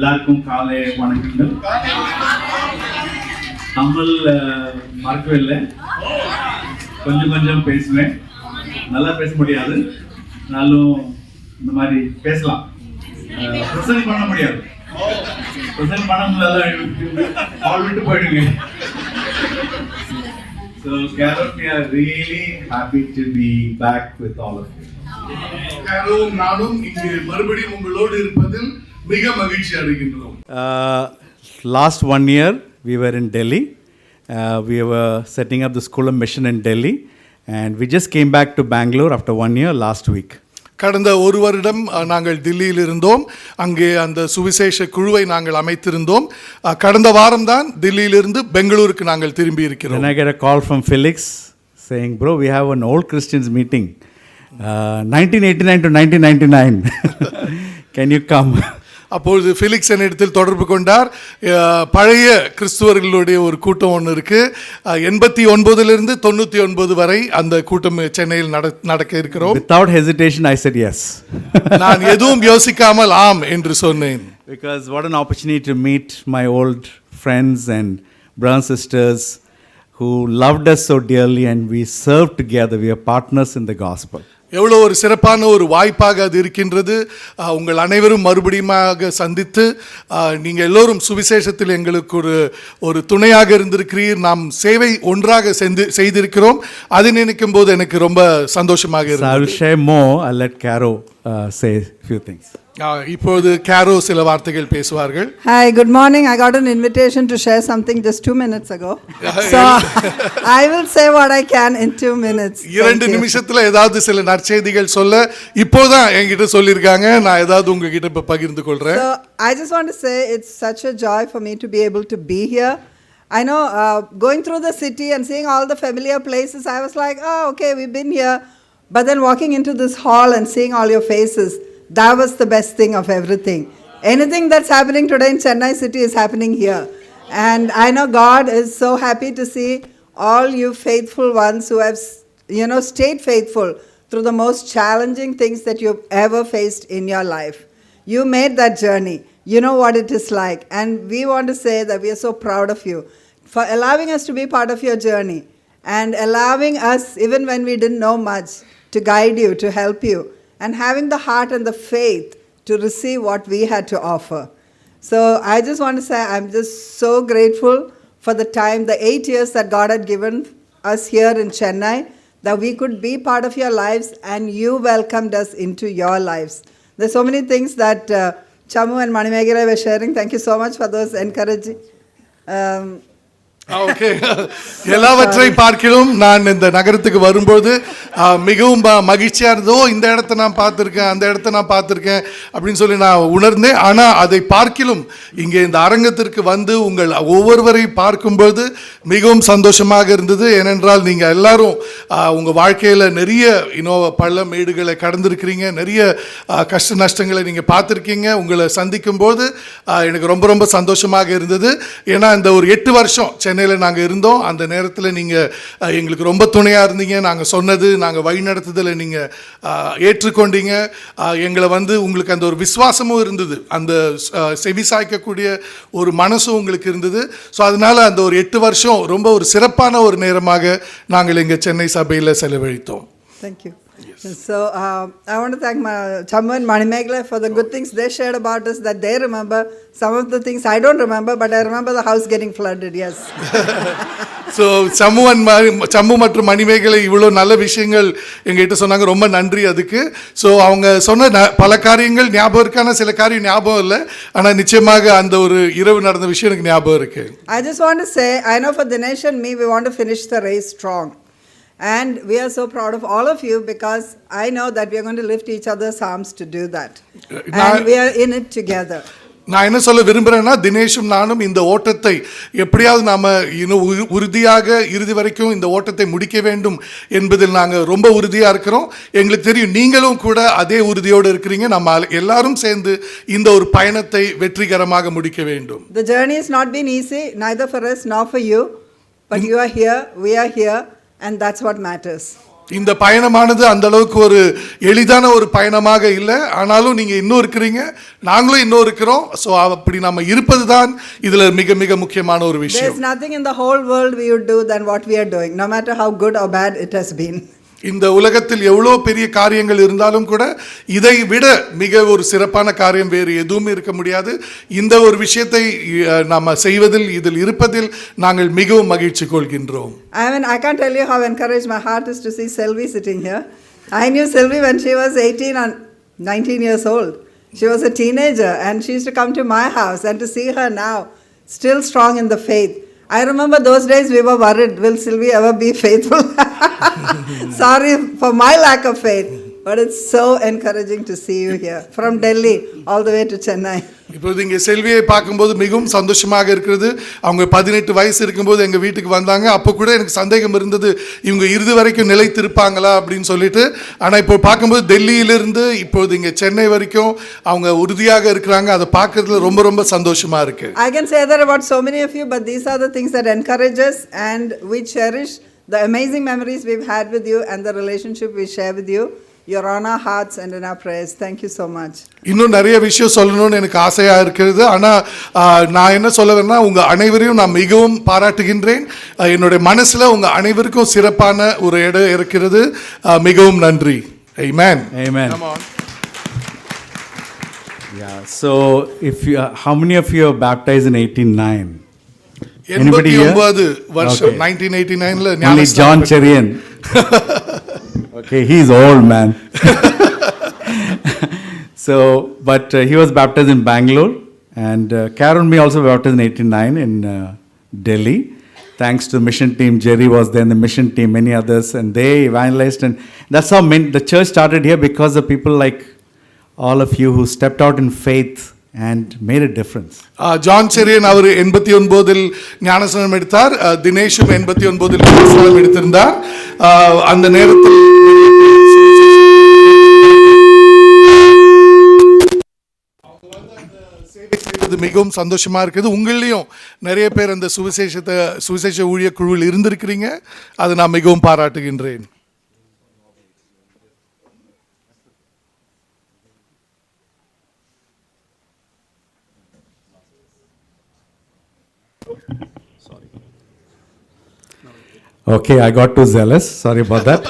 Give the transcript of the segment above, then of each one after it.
எல்லாருக்கும் காலை வணக்கங்கள். தமிழ் மறக்கவே இல்லை, கொஞ்சம் பேசுவேன். நல்லா பேச முடியாது, நானும் இந்த மாதிரி பேசலாம். ப்ரெசென்ட் பண்ண முடியாது, ப்ரெசென்ட் பண்ண முடியாத ஆள் விட்டு போயிடுங்க. So Carol, we are really happy to be back with all of you. Carol, நானும் இங்கே மறுபடியும் உங்களோடு இருப்பதில் மிக மகிழ்ச்சி அடைகின்றோம். Last 1 year we were in Delhi. We were setting up the School of Mission in Delhi, and we just came back to Bangalore after 1 year last week. கடந்த ஒரு வருடம் நாங்கள் தில்லியில் இருந்தோம். அங்கே அந்த சுவிசேஷ குழுவை நாங்கள் அமைத்திருந்தோம். கடந்த வாரம் தான் தில்லியிலிருந்து பெங்களூருக்கு நாங்கள் திரும்பி இருக்கிறோம். Then I get a call from Felix saying, bro, we have an old Christians meeting, 1989 to 1999. Can you come? அப்பொழுது ஃபெலிக்ஸ் என்னிடத்தில் தொடர்பு கொண்டார். பழைய கிறிஸ்துவர்களுடைய ஒரு கூட்டம் ஒன்று இருக்கு, 89லிருந்து 99 வரை அந்த கூட்டம் சென்னையில் நடக்க இருக்கிறோம். Without hesitation I said yes. நான் எதுவும் யோசிக்காமல் ஆம் என்று சொன்னேன். Because what an opportunity to meet my old friends and brothers and sisters who loved us so dearly, and we served together. We are partners in the gospel. எவ்வளோ ஒரு சிறப்பான ஒரு வாய்ப்பாக அது இருக்கின்றது. உங்கள் அனைவரும் மறுபடியுமாக சந்தித்து நீங்கள் எல்லோரும் சுவிசேஷத்தில் எங்களுக்கு ஒரு துணையாக இருந்திருக்கிறீர். நாம் சேவை ஒன்றாக செய்திருக்கிறோம். அதை நினைக்கும் போது எனக்கு ரொம்ப சந்தோஷமாக இருந்தது. I will share more. I'll let Caro say a few things. இப்போது கேரோ சில வார்த்தைகள் பேசுவார்கள். Hi, good morning. I got an invitation to share something just 2 minutes ago. So I will say what I can in 2 minutes. 2 நிமிஷத்துல ஏதாவது சில நற்செய்திகள் சொல்ல இப்போதான் என்கிட்ட சொல்லிருக்காங்க. நான் ஏதாவது உங்ககிட்ட இப்ப பகிர்ந்து கொள்றேன். So I just want to say it's such a joy for me to be able to be here. I know going through the city and seeing all the familiar places, I was like, oh, okay, we've been here. But then walking into this hall and seeing all your faces, that was the best thing of everything. Anything that's happening today in Chennai city is happening here. And I know God is so happy to see all you faithful ones who have, stayed faithful through the most challenging things that you've ever faced in your life. You made that journey. You know what it is like. And we want to say that we are so proud of you for allowing us to be part of your journey and allowing us, even when we didn't know much, to guide you, to help you, and having the heart and the faith to receive what we had to offer. So I just want to say I'm just so grateful for the time, the 8 years that God had given us here in Chennai, that we could be part of your lives and you welcomed us into your lives. There's so many things that Chamu and Manimegala were sharing. Thank you so much for those encouraging. Okay, எல்லாவற்றை பார்க்கிலும் நான் இந்த நகரத்துக்கு வரும்போது மிகவும் மகிழ்ச்சியாக இருந்ததோ, இந்த இடத்த நான் பார்த்துருக்கேன், அந்த இடத்த நான் பார்த்துருக்கேன் அப்படின்னு சொல்லி நான் உணர்ந்தேன். ஆனால் அதை பார்க்கிலும் இங்கே இந்த அரங்கத்திற்கு வந்து உங்கள் ஒவ்வொருவரை பார்க்கும்போது மிகவும் சந்தோஷமாக இருந்தது. ஏனென்றால் நீங்கள் எல்லாரும் உங்கள் வாழ்க்கையில் நிறைய பள்ள மேடுகளை கடந்திருக்கிறீங்க, நிறைய கஷ்ட நஷ்டங்களை நீங்கள் பார்த்துருக்கீங்க. உங்களை சந்திக்கும் போது எனக்கு ரொம்ப ரொம்ப சந்தோஷமாக இருந்தது. ஏன்னா இந்த ஒரு 8 வருஷம் சென்னையில் நாங்கள் இருந்தோம். அந்த நேரத்தில் நீங்கள் எங்களுக்கு ரொம்ப துணையாக இருந்தீங்க. நாங்கள் சொன்னது, நாங்கள் வழி நடத்துதலை நீங்கள் ஏற்றுக்கொண்டீங்க. எங்களை உங்களுக்கு அந்த ஒரு விசுவாசமும் இருந்தது, அந்த செவி சாய்க்கக்கூடிய ஒரு மனசும் உங்களுக்கு இருந்தது. ஸோ அதனால் அந்த ஒரு 8 வருஷம் ரொம்ப ஒரு சிறப்பான ஒரு நேரமாக நாங்கள் எங்கள் சென்னை சபையில் செலவழித்தோம். Thank you. Yes. So I want to thank Chamu and Manimegala for the good things they shared about us, that they remember. Some of the things I don't remember, but I remember the house getting flooded. Yes. So Sammu மற்றும் மணிமேகலை இவ்வளோ நல்ல விஷயங்கள் எங்ககிட்ட சொன்னாங்க. ரொம்ப நன்றி அதுக்கு. So அவங்க சொன்ன பல காரியங்கள் ஞாபகம் இருக்கான, சில காரியம் ஞாபகம் இல்லை. ஆனால் நிச்சயமாக அந்த ஒரு இரவு நடந்த விஷயம் எனக்கு ஞாபகம் இருக்கு. I just want to say, I know for Dinesh and me, we want to finish the race strong. And we are so proud of all of you, because I know that we are going to lift each other's arms to do that. And we are in it together. நான் என்ன சொல்ல விரும்புகிறேன்னா, தினேஷும் நானும் இந்த ஓட்டத்தை எப்படியாவது நாம் உறுதியாக இறுதி வரைக்கும் இந்த ஓட்டத்தை முடிக்க வேண்டும் என்பதில் நாங்கள் ரொம்ப உறுதியாக இருக்கிறோம். எங்களுக்கு தெரியும் நீங்களும் கூட அதே உறுதியோடு இருக்கிறீங்க. நம்ம எல்லாரும் சேர்ந்து இந்த ஒரு பயணத்தை வெற்றிகரமாக முடிக்க வேண்டும். The journey has not been easy, neither for us nor for you, but you are here, we are here, and that's what matters. இந்த பயணமானது அந்த அளவுக்கு ஒரு எளிதான ஒரு பயணமாக இல்லை. ஆனாலும் நீங்க இன்னும் இருக்கிறீங்க, நாங்களும் இன்னும் இருக்கிறோம். ஸோ அப்படி நம்ம இருப்பது தான் இதுல மிக மிக முக்கியமான ஒரு விஷயம். There's nothing in the whole world we would do than what we are doing, no matter how good or bad it has been. இந்த உலகத்தில் எவ்வளோ பெரிய காரியங்கள் இருந்தாலும் கூட இதை விட மிக ஒரு சிறப்பான காரியம் வேறு எதுவும் இருக்க முடியாது. இந்த ஒரு விஷயத்தை நாம் செய்வதில், இதில் இருப்பதில் நாங்கள் மிகவும் மகிழ்ச்சி கொள்கின்றோம். I mean, I can't tell you how encouraged my heart is to see Sylvie sitting here. I knew Sylvie when she was 18 and 19 years old. She was a teenager and she used to come to my house, and to see her now still strong in the faith. I remember those days we were worried, will Sylvie ever be faithful? Sorry for my lack of faith, but it's so encouraging to see you here from Delhi all the way to Chennai. இப்போது இங்கே செல்வியை பார்க்கும்போது மிகவும் சந்தோஷமாக இருக்கிறது. அவங்க 18 வயசு இருக்கும்போது எங்கள் வீட்டுக்கு வந்தாங்க. அப்போ கூட எனக்கு சந்தேகம் இருந்தது, இவங்க இறுதி வரைக்கும் நிலைத்திருப்பாங்களா அப்படின்னு சொல்லிட்டு. ஆனால் இப்போ பார்க்கும்போது டெல்லியிலிருந்து இப்போது இங்கே சென்னை வரைக்கும் அவங்க உறுதியாக இருக்கிறாங்க. அதை பார்க்கறதுல ரொம்ப ரொம்ப சந்தோஷமா இருக்கு. I can say that about so many of you, but these are the things that encourage us, and we cherish the amazing memories we've had with you and the relationship we share with you. You're on our hearts and in our prayers. Thank you so much. இன்னும் நிறைய விஷயம் சொல்லணும்னு எனக்கு ஆசையா இருக்கிறது. ஆனால் நான் என்ன சொல்ல வரேன்னா, உங்க அனைவரையும் நான் மிகவும் பாராட்டுகின்றேன். என்னுடைய மனசுல உங்க அனைவருக்கும் சிறப்பான ஒரு இடம் இருக்கிறது. மிகவும் நன்றி. Amen. Amen. Come on. Yeah. So, how many of you are baptized in 89? Anybody here? 89 வருஷம். Okay. 1989ல Only John Cherian. Okay, he's old man. So, but he was baptized in Bangalore, and Karen me also baptized in 89 in Delhi. Thanks to the mission team, Jerry was there in the mission team, many others, and they evangelized, and that's how the church started here, because of people like all of you who stepped out in faith and made a difference. John Cherian அவர் 89இல் ஞானஸ்நானம் எடுத்தார். தினேஷும் 89இல் ஞானஸ்நானம் எடுத்திருந்தார். அந்த நேரத்தில் செய்வது மிகவும் சந்தோஷமா இருக்குது. உங்களையும் நிறைய பேர் அந்த சுவிசேஷ ஊழிய குழுவில் இருந்திருக்கிறீங்க. அதை நான் மிகவும் பாராட்டுகின்றேன். Okay, I got too zealous. Sorry about that.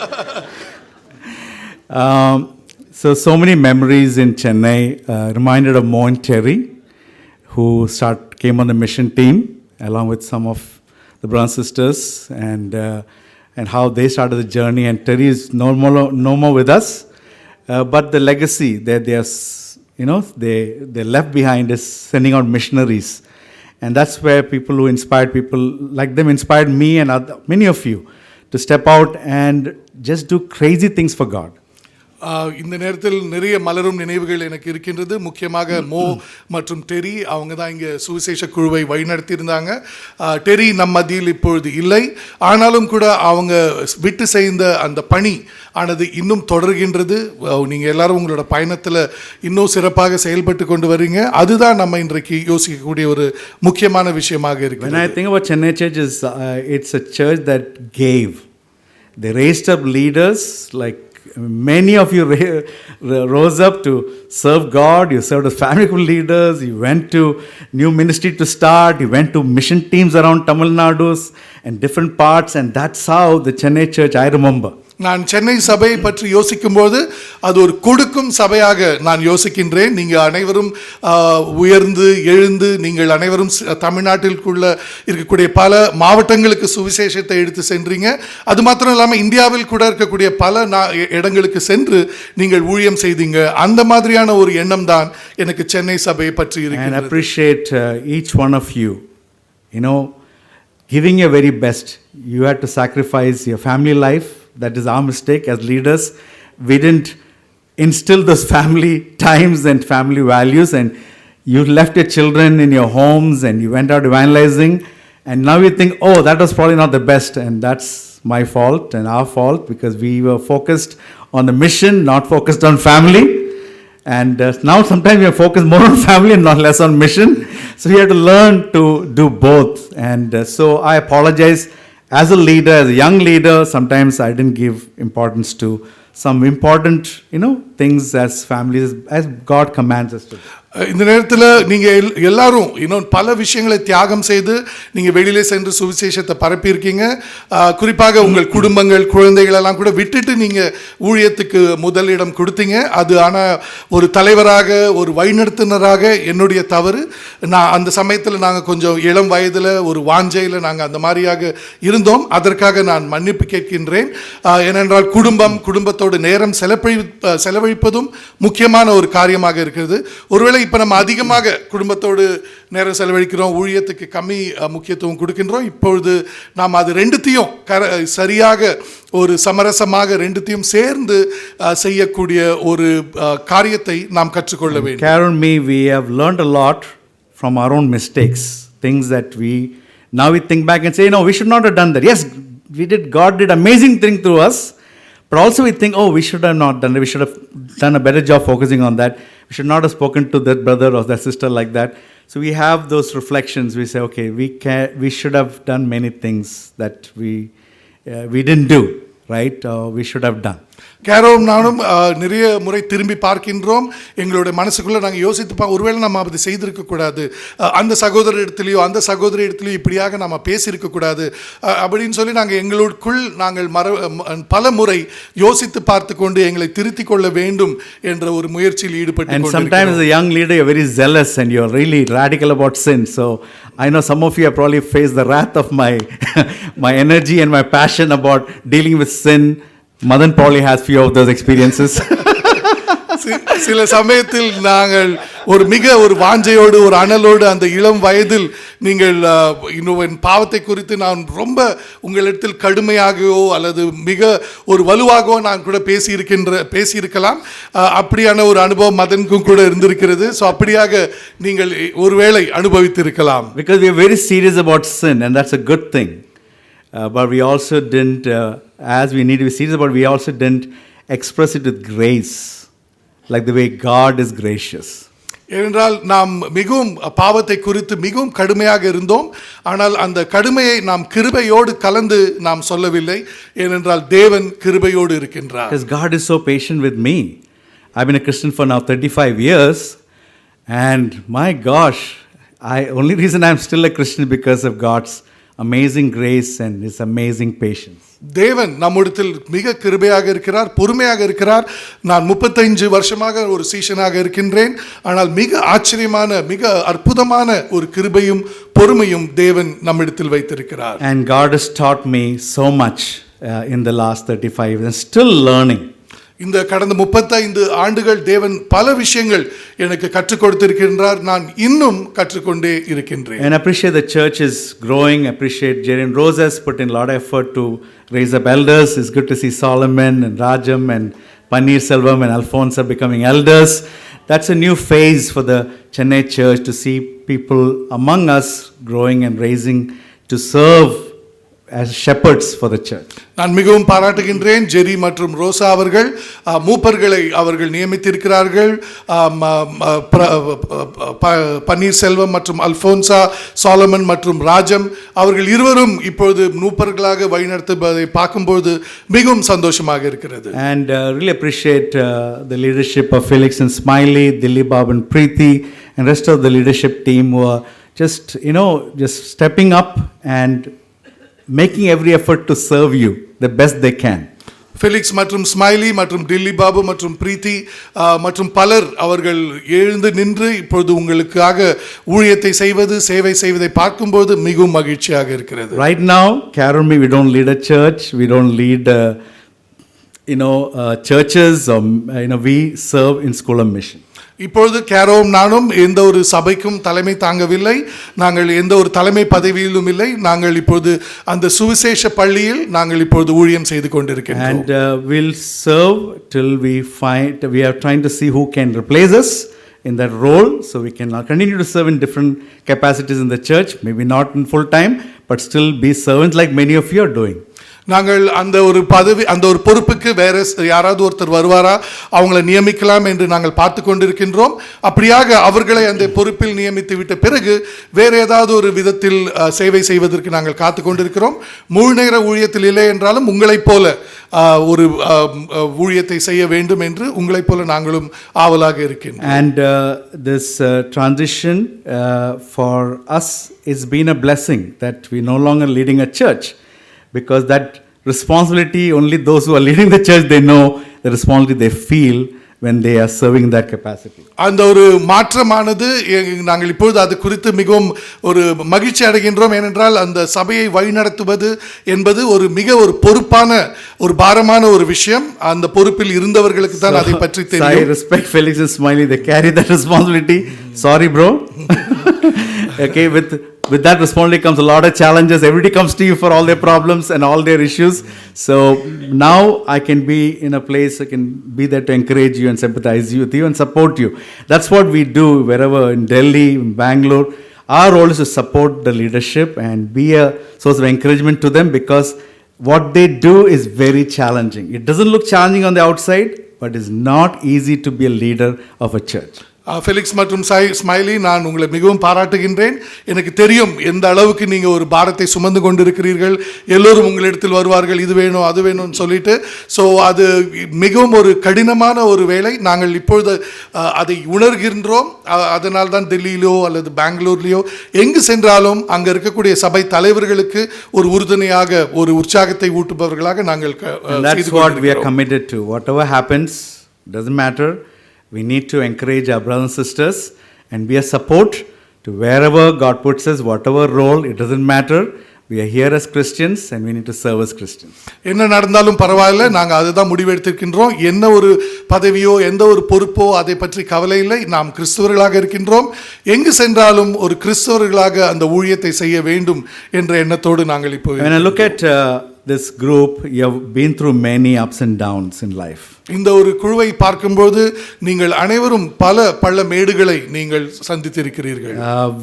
So many memories in Chennai. Reminded of Mo and Terry, who came on the mission team along with some of the brothers and sisters, and how they started the journey. And Terry is no more with us, but the legacy that they left behind is sending out missionaries. And that's where people who inspired people like them inspired me and many of you to step out and just do crazy things for God. இந்த நேரத்தில் நிறைய மலரும் நினைவுகள் எனக்கு இருக்கின்றது. முக்கியமாக மோ மற்றும் டெரி, அவங்க தான் இங்கே சுவிசேஷ குழுவை வழிநடத்தியிருந்தாங்க. டெரி நம் மத்தியில் இப்பொழுது இல்லை. ஆனாலும் கூட அவங்க விட்டு செய்த அந்த பணி ஆனது இன்னும் தொடர்கின்றது. நீங்கள் எல்லாரும் உங்களோட பயணத்தில் இன்னும் சிறப்பாக செயல்பட்டு கொண்டு வரீங்க. அதுதான் நம்ம இன்றைக்கு யோசிக்கக்கூடிய ஒரு முக்கியமான விஷயமாக இருக்கு. When I think about Chennai Church, it's a church that gave. They raised up leaders, like many of you rose up to serve God. You served as family leaders. You went to new ministry to start. You went to mission teams around Tamil Nadu and different parts. And that's how the Chennai Church, I remember. நான் சென்னை சபையை பற்றி யோசிக்கும்போது அது ஒரு கொடுக்கும் சபையாக நான் யோசிக்கின்றேன். நீங்கள் அனைவரும் உயர்ந்து எழுந்து நீங்கள் அனைவரும் தமிழ்நாட்டிற்குள்ள இருக்கக்கூடிய பல மாவட்டங்களுக்கு சுவிசேஷத்தை எடுத்து சென்றீங்க. அது மாத்திரம் இல்லாமல் இந்தியாவில் கூட இருக்கக்கூடிய பல இடங்களுக்கு சென்று நீங்கள் ஊழியம் செய்தீங்க. அந்த மாதிரியான ஒரு எண்ணம் தான் எனக்கு சென்னை சபையை பற்றி இருக்கிறது. And appreciate each one of you. Giving your very best. You had to sacrifice your family life. That is our mistake as leaders. We didn't instill those family times and family values, and you left your children in your homes and you went out evangelizing, and now you think, oh, that was probably not the best, and that's my fault and our fault, because we were focused on the mission, not focused on family. And now sometimes we are focused more on family and not less on mission. So we have to learn to do both. And so I apologize as a leader, as a young leader, sometimes I didn't give importance to some important, things as families, as God commands us to do. இந்த நேரத்தில் நீங்கள் எல்லாரும் இன்னும் பல விஷயங்களை தியாகம் செய்து நீங்கள் வெளியிலே சென்று சுவிசேஷத்தை பரப்பியிருக்கீங்க. குறிப்பாக உங்கள் குடும்பங்கள், குழந்தைகள் எல்லாம் கூட விட்டுட்டு நீங்கள் ஊழியத்துக்கு முதலிடம் கொடுத்தீங்க. அது ஆனால் ஒரு தலைவராக, ஒரு வழிநடத்துனராக என்னுடைய தவறு. நான் அந்த சமயத்தில் நாங்கள் கொஞ்சம் இளம் வயதில் ஒரு வாஞ்சையில் நாங்கள் அந்த மாதிரியாக இருந்தோம். அதற்காக நான் மன்னிப்பு கேட்கின்றேன். ஏனென்றால் குடும்பத்தோடு நேரம் செலவழிப்பதும் முக்கியமான ஒரு காரியமாக இருக்கிறது. ஒருவேளை இப்போ நம்ம அதிகமாக குடும்பத்தோடு நேரம் செலவழிக்கிறோம், ஊழியத்துக்கு கம்மி முக்கியத்துவம் கொடுக்கின்றோம். இப்பொழுது நாம் அது ரெண்டுத்தையும் சரியாக ஒரு சமரசமாக ரெண்டுத்தையும் சேர்ந்து செய்யக்கூடிய ஒரு காரியத்தை நாம் கற்றுக்கொள்ள வேண்டும். Karen, we have learned a lot from our own mistakes, things that now we think back and say, no, we should not have done that. Yes, we did. God did amazing thing through us. But also we think, we should have not done it. We should have done a better job focusing on that. We should not have spoken to that brother or that sister like that. So we have those reflections. We say, okay, we should have done many things that we didn't do, right? We should have done. கேரோவும் நானும் நிறைய முறை திரும்பி பார்க்கின்றோம். எங்களுடைய மனசுக்குள்ளே நாங்கள் யோசித்து ஒருவேளை நம்ம அப்படி செய்திருக்கக்கூடாது, அந்த சகோதரத்திலேயோ அந்த சகோதரி இடத்துலையோ இப்படியாக நம்ம பேசியிருக்கக்கூடாது அப்படின்னு சொல்லி நாங்கள் எங்களுக்குள் நாங்கள் பல முறை யோசித்து பார்த்து கொண்டு எங்களை திருத்திக் கொள்ள வேண்டும் என்ற ஒரு முயற்சியில் ஈடுபட்டு. And sometimes as a young leader you're very zealous and you're really radical about sin. So I know some of you have probably faced the wrath of my energy and my passion about dealing with sin. Madan probably has few of those experiences. சில சமயத்தில் நாங்கள் ஒரு வாஞ்சையோடு, ஒரு அனலோடு, அந்த இளம் வயதில் நீங்கள் இன்னும் பாவத்தை குறித்து நான் ரொம்ப உங்களிடத்தில் கடுமையாகவோ அல்லது மிக ஒரு வலுவாகவோ நான் கூட பேசியிருக்கலாம். அப்படியான ஒரு அனுபவம் மதனுக்கும் கூட இருந்திருக்கிறது. ஸோ அப்படியாக நீங்கள் ஒருவேளை அனுபவித்திருக்கலாம். Because we are very serious about sin and that's a good thing. But we also didn't, as we need to be serious about, we also didn't express it with grace, like the way God is gracious. ஏனென்றால் நாம் மிகவும் பாவத்தை குறித்து மிகவும் கடுமையாக இருந்தோம். ஆனால் அந்த கடுமையை நாம் கிருபையோடு கலந்து நாம் சொல்லவில்லை. ஏனென்றால் தேவன் கிருபையோடு இருக்கின்றார். Because God is so patient with me. I've been a Christian for now 35 years and my gosh, only reason I'm still a Christian because of God's amazing grace and his amazing patience. தேவன் நம்மிடத்தில் மிக கிருபையாக இருக்கிறார், பொறுமையாக இருக்கிறார். நான் 35 வருஷமாக ஒரு சீஷனாக இருக்கின்றேன். ஆனால் மிக ஆச்சரியமான, மிக அற்புதமான ஒரு கிருபையும் பொறுமையும் தேவன் நம்மிடத்தில் வைத்திருக்கிறார். And God has taught me so much in the last 35 years and still learning. இந்த கடந்த 35 ஆண்டுகள் தேவன் பல விஷயங்கள் எனக்கு கற்றுக் கொடுத்திருக்கின்றார். நான் இன்னும் கற்றுக்கொண்டே இருக்கின்றேன். And appreciate the church is growing. Appreciate Jerry and Rose has put in a lot of effort to raise up elders. It's good to see Solomon and Rajam and Paneer Selvam and Alphonse are becoming elders. That's a new phase for the Chennai church to see people among us growing and raising to serve as shepherds for the church. நான் மிகவும் பாராட்டுகின்றேன். ஜெரி மற்றும் ரோசா அவர்கள் மூப்பர்களை அவர்கள் நியமித்திருக்கிறார்கள். பன்னீர் செல்வம் மற்றும் அல்போன்சா, சாலமன் மற்றும் ராஜம் அவர்கள் இருவரும் இப்பொழுது மூப்பர்களாக வழிநடத்துவதை பார்க்கும்போது மிகவும் சந்தோஷமாக இருக்கிறது. And really appreciate the leadership of Felix and Smiley, Dilip Babu and Preeti and rest of the leadership team who are just stepping up and making every effort to serve you the best they can. Felix மற்றும் smiley மற்றும் டில்லி பாபு மற்றும் பிரீத்தி மற்றும் பலர் அவர்கள் எழுந்து நின்று இப்பொழுது உங்களுக்காக ஊழியத்தை செய்வது, சேவை செய்வதை பார்க்கும்போது மிகவும் மகிழ்ச்சியாக இருக்கிறது. Right now, Karami, we don't lead a church, we don't lead churches, or we serve in School of Mission. இப்பொழுது கேரோவும் நானும் எந்த ஒரு சபைக்கும் தலைமை தாங்கவில்லை. நாங்கள் எந்த ஒரு தலைமை பதவியிலும் இல்லை. நாங்கள் இப்பொழுது அந்த சுவிசேஷ பள்ளியில் நாங்கள் இப்பொழுது ஊழியம் செய்து கொண்டிருக்கிறோம். And we'll serve till we are trying to see who can replace us in that role, so we can continue to serve in different capacities in the church, maybe not in full time, but still be servants like many of you are doing. நாங்கள் அந்த ஒரு பதவி அந்த ஒரு பொறுப்புக்கு வேற யாராவது ஒருத்தர் வருவாரா, அவங்களை நியமிக்கலாம் என்று நாங்கள் பார்த்து கொண்டிருக்கின்றோம். அப்படியாக அவர்களை அந்த பொறுப்பில் நியமித்து விட்ட பிறகு வேற ஏதாவது ஒரு விதத்தில் சேவை செய்வதற்கு நாங்கள் காத்து கொண்டிருக்கிறோம். முழு நேர ஊழியத்தில் இல்லை என்றாலும் உங்களைப் போல ஒரு ஊழியத்தை செய்ய வேண்டும் என்று உங்களைப் போல நாங்களும் ஆவலாக இருக்கின்றோம். And this transition for us has been a blessing that we no longer leading a church, because that responsibility, only those who are leading the church, they know the responsibility they feel when they are serving in that capacity. அந்த ஒரு மாற்றமானது நாங்கள் இப்பொழுது அது குறித்து மிகவும் ஒரு மகிழ்ச்சி அடைகின்றோம். ஏனென்றால் அந்த சபையை வழிநடத்துவது என்பது ஒரு பொறுப்பான ஒரு பாரமான ஒரு விஷயம். அந்த பொறுப்பில் இருந்தவர்களுக்கு தான் அதை பற்றி தெரியும். I respect Felix and Smiley, they carry that responsibility. Sorry bro. Okay, with that responsibility comes a lot of challenges. Everybody comes to you for all their problems and all their issues. So now I can be in a place, I can be there to encourage you and sympathize with you and support you. That's what we do wherever, in Delhi, in Bangalore. Our role is to support the leadership and be a source of encouragement to them, because what they do is very challenging. It doesn't look challenging on the outside, but it's not easy to be a leader of a church. Felix மற்றும் smiley, நான் உங்களை மிகவும் பாராட்டுகின்றேன். எனக்கு தெரியும் எந்த அளவுக்கு நீங்கள் ஒரு பாரத்தை சுமந்து கொண்டிருக்கிறீர்கள். எல்லோரும் உங்களிடத்தில் வருவார்கள், இது வேணும் அது வேணும்னு சொல்லிட்டு. ஸோ அது மிகவும் ஒரு கடினமான ஒரு வேலை. நாங்கள் இப்பொழுது அதை உணர்கின்றோம். அதனால் தான் டெல்லியிலோ அல்லது பெங்களூர்லேயோ எங்கு சென்றாலும் அங்கே இருக்கக்கூடிய சபை தலைவர்களுக்கு ஒரு உறுதுணையாக, ஒரு உற்சாகத்தை ஊட்டுபவர்களாக நாங்கள் That's what we are committed to. Whatever happens, doesn't matter. We need to encourage our brothers and sisters and be a support to wherever God puts us, whatever role, it doesn't matter. We are here as Christians and we need to serve as Christians. என்ன நடந்தாலும் பரவாயில்லை, நாங்கள் அதுதான் முடிவெடுத்திருக்கின்றோம். என்ன ஒரு பதவியோ எந்த ஒரு பொறுப்போ அதை பற்றி கவலை இல்லை. நாம் கிறிஸ்தவர்களாக இருக்கின்றோம். எங்கு சென்றாலும் ஒரு கிறிஸ்தவர்களாக அந்த ஊழியத்தை செய்ய வேண்டும் என்ற எண்ணத்தோடு நாங்கள் இப்போ. When I look at this group, you have been through many ups and downs in life. இந்த ஒரு குழுவை பார்க்கும்போது நீங்கள் அனைவரும் பல மேடுகளை நீங்கள் சந்தித்திருக்கிறீர்கள்.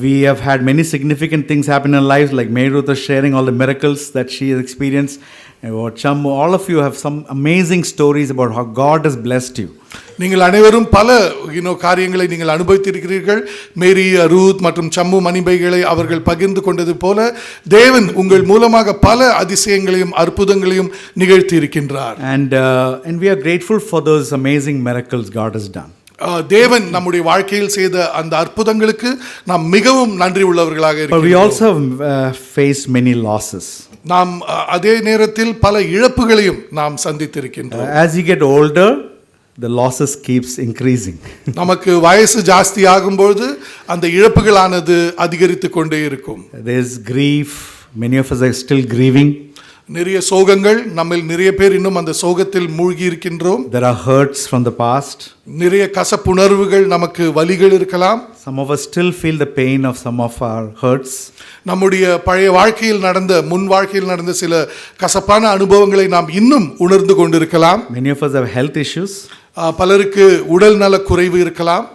We have had many significant things happen in life, like Mary Ruth is sharing all the miracles that she has experienced. Chammu, all of you have some amazing stories about how God has blessed you. நீங்கள் அனைவரும் பல காரியங்களை நீங்கள் அனுபவித்திருக்கிறீர்கள். மேரி, Ruth மற்றும் சம்மு மணிபைகளை அவர்கள் பகிர்ந்து கொண்டது போல தேவன் உங்கள் மூலமாக பல அதிசயங்களையும் அற்புதங்களையும் நிகழ்த்தி இருக்கின்றார். And we are grateful for those amazing miracles God has done. தேவன் நம்முடைய வாழ்க்கையில் செய்த அந்த அற்புதங்களுக்கு நாம் மிகவும் நன்றி உள்ளவர்களாக இருக்கிறோம். But we also have faced many losses. நாம் அதே நேரத்தில் பல இழப்புகளையும் நாம் சந்தித்திருக்கின்றோம். As you get older, the losses keeps increasing. நமக்கு வயசு ஜாஸ்தி ஆகும்போது அந்த இழப்புகளானது அதிகரித்து கொண்டே இருக்கும். There is grief. Many of us are still grieving. நிறைய சோகங்கள், நம்மில் நிறைய பேர் இன்னும் அந்த சோகத்தில் மூழ்கி இருக்கின்றோம். There are hurts from the past. நிறைய கசப்புணர்வுகள், நமக்கு வலிகள் இருக்கலாம். Some of us still feel the pain of some of our hurts. நம்முடைய பழைய வாழ்க்கையில் முன் வாழ்க்கையில் நடந்த சில கசப்பான அனுபவங்களை நாம் இன்னும் உணர்ந்து கொண்டிருக்கலாம். Many of us have health issues. பலருக்கு உடல் நல குறைவு இருக்கலாம்.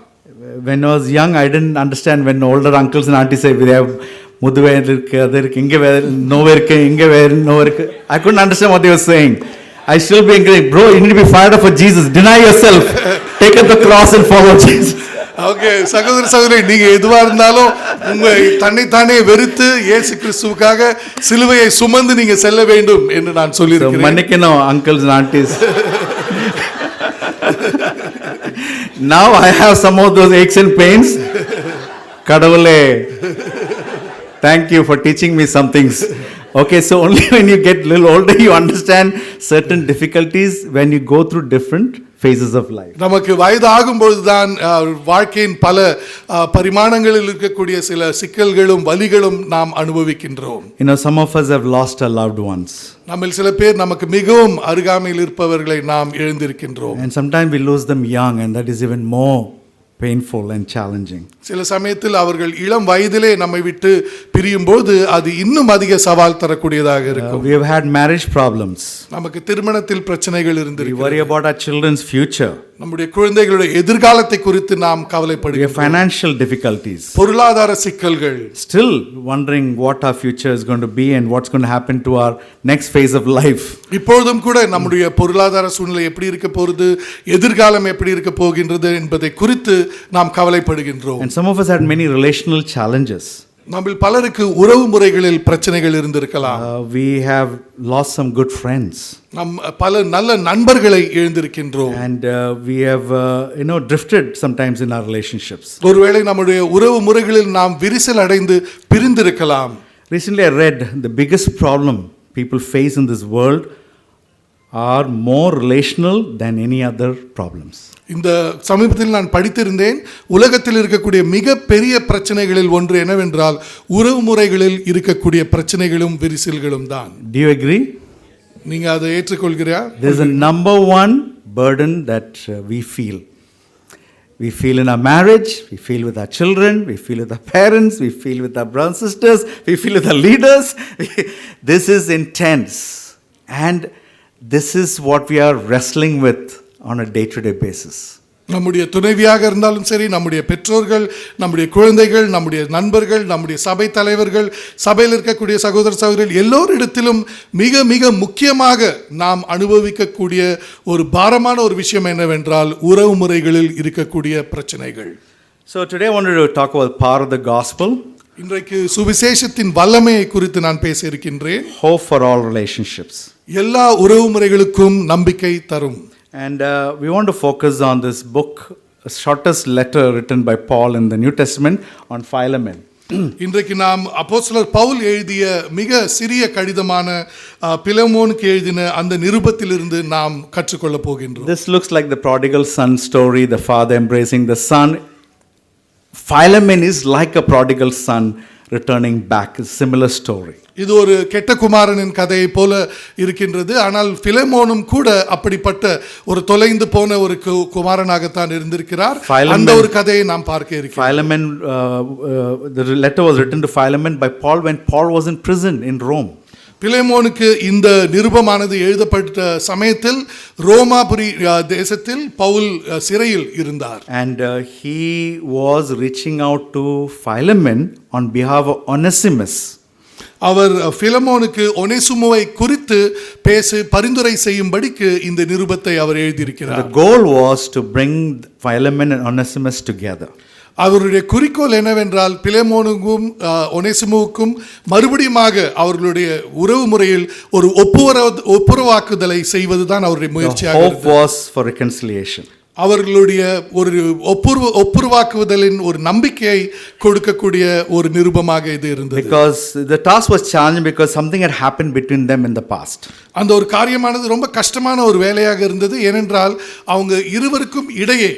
When I was young, I didn't understand when older uncles and aunties say they have முதுவேர் இருக்கு, அது இருக்கு, இங்கே நோவு இருக்கு, இங்கே நோவு இருக்கு. I couldn't understand what they were saying. I still be encouraged, bro, you need to be fired up for Jesus. Deny yourself. Take up the cross and follow Jesus. Okay, சகோதரி, நீங்க எதுவா இருந்தாலும் உங்க தன்னைத்தானே வெறுத்து இயேசு கிறிஸ்துவுக்காக சிலுவையை சுமந்து நீங்க செல்ல வேண்டும் என்று நான் சொல்லியிருக்கிறேன். மன்னிக்கணும் uncles and aunties. Now I have some of those aches and pains. கடவுளே, thank you for teaching me some things. Okay, so only when you get a little older you understand certain difficulties when you go through different phases of life. நமக்கு வயது ஆகும்போதுதான் வாழ்க்கையின் பல பரிமாணங்களில் இருக்கக்கூடிய சில சிக்கல்களும் வலிகளும் நாம் அனுபவிக்கின்றோம். You know, some of us have lost our loved ones. நம்மில் சில பேர் நமக்கு மிகவும் அருகாமையில் இருப்பவர்களை நாம் இழந்திருக்கின்றோம். And sometimes we lose them young, and that is even more painful and challenging. சில சமயத்தில் அவர்கள் இளம் வயதிலே நம்மை விட்டு பிரியும்போது அது இன்னும் அதிக சவால் தரக்கூடியதாக இருக்கும். We have had marriage problems. நமக்கு திருமணத்தில் பிரச்சனைகள் இருந்திருக்கு. We worry about our children's future. நம்முடைய குழந்தைகளுடைய எதிர்காலத்தை குறித்து நாம் We have கவலைப்படுகிறோம். financial difficulties. பொருளாதார சிக்கல்கள், Still wondering what our future is going to be and what's going to happen to our next phase of life. இப்பொழுதும் கூட நம்முடைய பொருளாதார சூழ்நிலை எப்படி இருக்க போகிறது, எதிர்காலம் எப்படி இருக்க போகின்றது என்பதை குறித்து நாம் கவலைப்படுகின்றோம். And some of us had many relational challenges. நம்மில் பலருக்கு உறவு முறைகளில் பிரச்சனைகள் இருந்திருக்கலாம். We have lost some good friends. நம் பல நல்ல நண்பர்களை இழந்திருக்கின்றோம். And we have, drifted sometimes in our relationships. ஒருவேளை நம்முடைய உறவு முறைகளில் நாம் விரிசல் அடைந்து பிரிந்திருக்கலாம். Recently I read the biggest problem people face in this world are more relational than any other problems. இந்த சமீபத்தில் நான் படித்திருந்தேன், உலகத்தில் இருக்கக்கூடிய மிக பெரிய பிரச்சனைகளில் ஒன்று என்னவென்றால் உறவு முறைகளில் இருக்கக்கூடிய பிரச்சனைகளும் விரிசல்களும் தான். Do you agree? நீங்க அதை ஏற்றுக்கொள்கிறீயா? There is a number one burden that we feel. We feel in our marriage, we feel with our children, we feel with our parents, we feel with our brothers and sisters, we feel with our leaders. This is intense. And this is what we are wrestling with on a day-to-day basis. நம்முடைய துணைவியாக இருந்தாலும் சரி, நம்முடைய பெற்றோர்கள், நம்முடைய குழந்தைகள், நம்முடைய நண்பர்கள், நம்முடைய சபை தலைவர்கள், சபையில் இருக்கக்கூடிய சகோதர சகோதரிகள் எல்லோரிடத்திலும் மிக மிக முக்கியமாக நாம் அனுபவிக்கக்கூடிய ஒரு பாரமான ஒரு விஷயம் என்னவென்றால் உறவு முறைகளில் இருக்கக்கூடிய பிரச்சனைகள். So today I wanted to talk about the power of the gospel. இன்றைக்கு சுவிசேஷத்தின் வல்லமையை குறித்து நான் பேச இருக்கின்றேன். Hope for all relationships. எல்லா உறவு முறைகளுக்கும் நம்பிக்கை தரும். And we want to focus on this book, a shortest letter written by Paul in the New Testament on Philemon. இன்றைக்கு நாம் அப்போஸ்தலர் பவுல் எழுதிய மிக சிறிய கடிதமான பிலமோனுக்கு எழுதின அந்த நிருபத்திலிருந்து நாம் கற்றுக்கொள்ள போகின்றோம். This looks like the prodigal son story, the father embracing the son. Philemon is like a prodigal son returning back, a similar story. இது ஒரு கெட்ட குமாரனின் கதையை போல இருக்கின்றது. ஆனால் பிலமோனும் கூட அப்படிப்பட்ட ஒரு தொலைந்து போன ஒரு குமாரனாகத்தான் இருந்திருக்கிறார். அந்த ஒரு கதையை நாம் பார்க்க இருக்கிறோம். Philemon, the letter was written to Philemon by Paul when Paul was in prison in Rome. பிலமோனுக்கு இந்த நிருபமானது எழுதப்பட்ட சமயத்தில் ரோமாபுரி தேசத்தில் பவுல் சிறையில் இருந்தார். And he was reaching out to Philemon on behalf of Onesimus. அவர் பிலமோனுக்கு ஒனேசிமுவை குறித்து பரிந்துரை செய்யும்படிக்கு இந்த நிருபத்தை அவர் எழுதியிருக்கிறார். The goal was to bring Philemon and Onesimus together. அவருடைய குறிக்கோள் என்னவென்றால் பிலமோனுக்கும் ஒனேசிமுவுக்கும் மறுபடியுமாக அவர்களுடைய உறவு முறையில் ஒரு ஒப்புரவாக்குதலை செய்வதுதான் அவருடைய முயற்சியாக The hope was for reconciliation. அவர்களுடைய ஒரு ஒப்புரவாக்குதலின் ஒரு நம்பிக்கையை கொடுக்கக்கூடிய ஒரு நிருபமாக இது இருந்தது. Because the task was challenging because something had happened between them in the past. அந்த ஒரு காரியமானது ரொம்ப கஷ்டமான ஒரு வேலையாக இருந்தது. ஏனென்றால் அவங்க இருவருக்கும் இடையே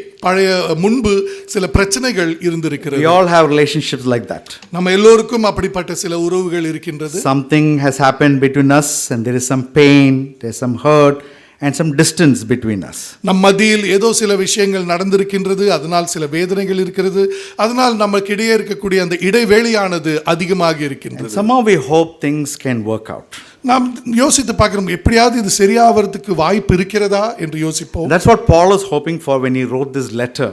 முன்பு சில பிரச்சனைகள் இருந்திருக்கிறது. We all have relationships like that. நம்ம எல்லோருக்கும் அப்படிப்பட்ட சில உறவுகள் இருக்கின்றது. Something has happened between us and there is some pain, there is some hurt and some distance between us. நம் மத்தியில் ஏதோ சில விஷயங்கள் நடந்திருக்கின்றது, அதனால் சில வேதனைகள் இருக்கிறது, அதனால் நமக்கு இடையே இருக்கக்கூடிய அந்த இடைவேளையானது அதிகமாக இருக்கின்றது. Somehow we hope things can work out. நாம் யோசித்து பார்க்கிறோம், எப்படியாவது இது சரியாவதுக்கு வாய்ப்பு இருக்கிறதா என்று யோசிப்போம். That's what Paul was hoping for when he wrote this letter.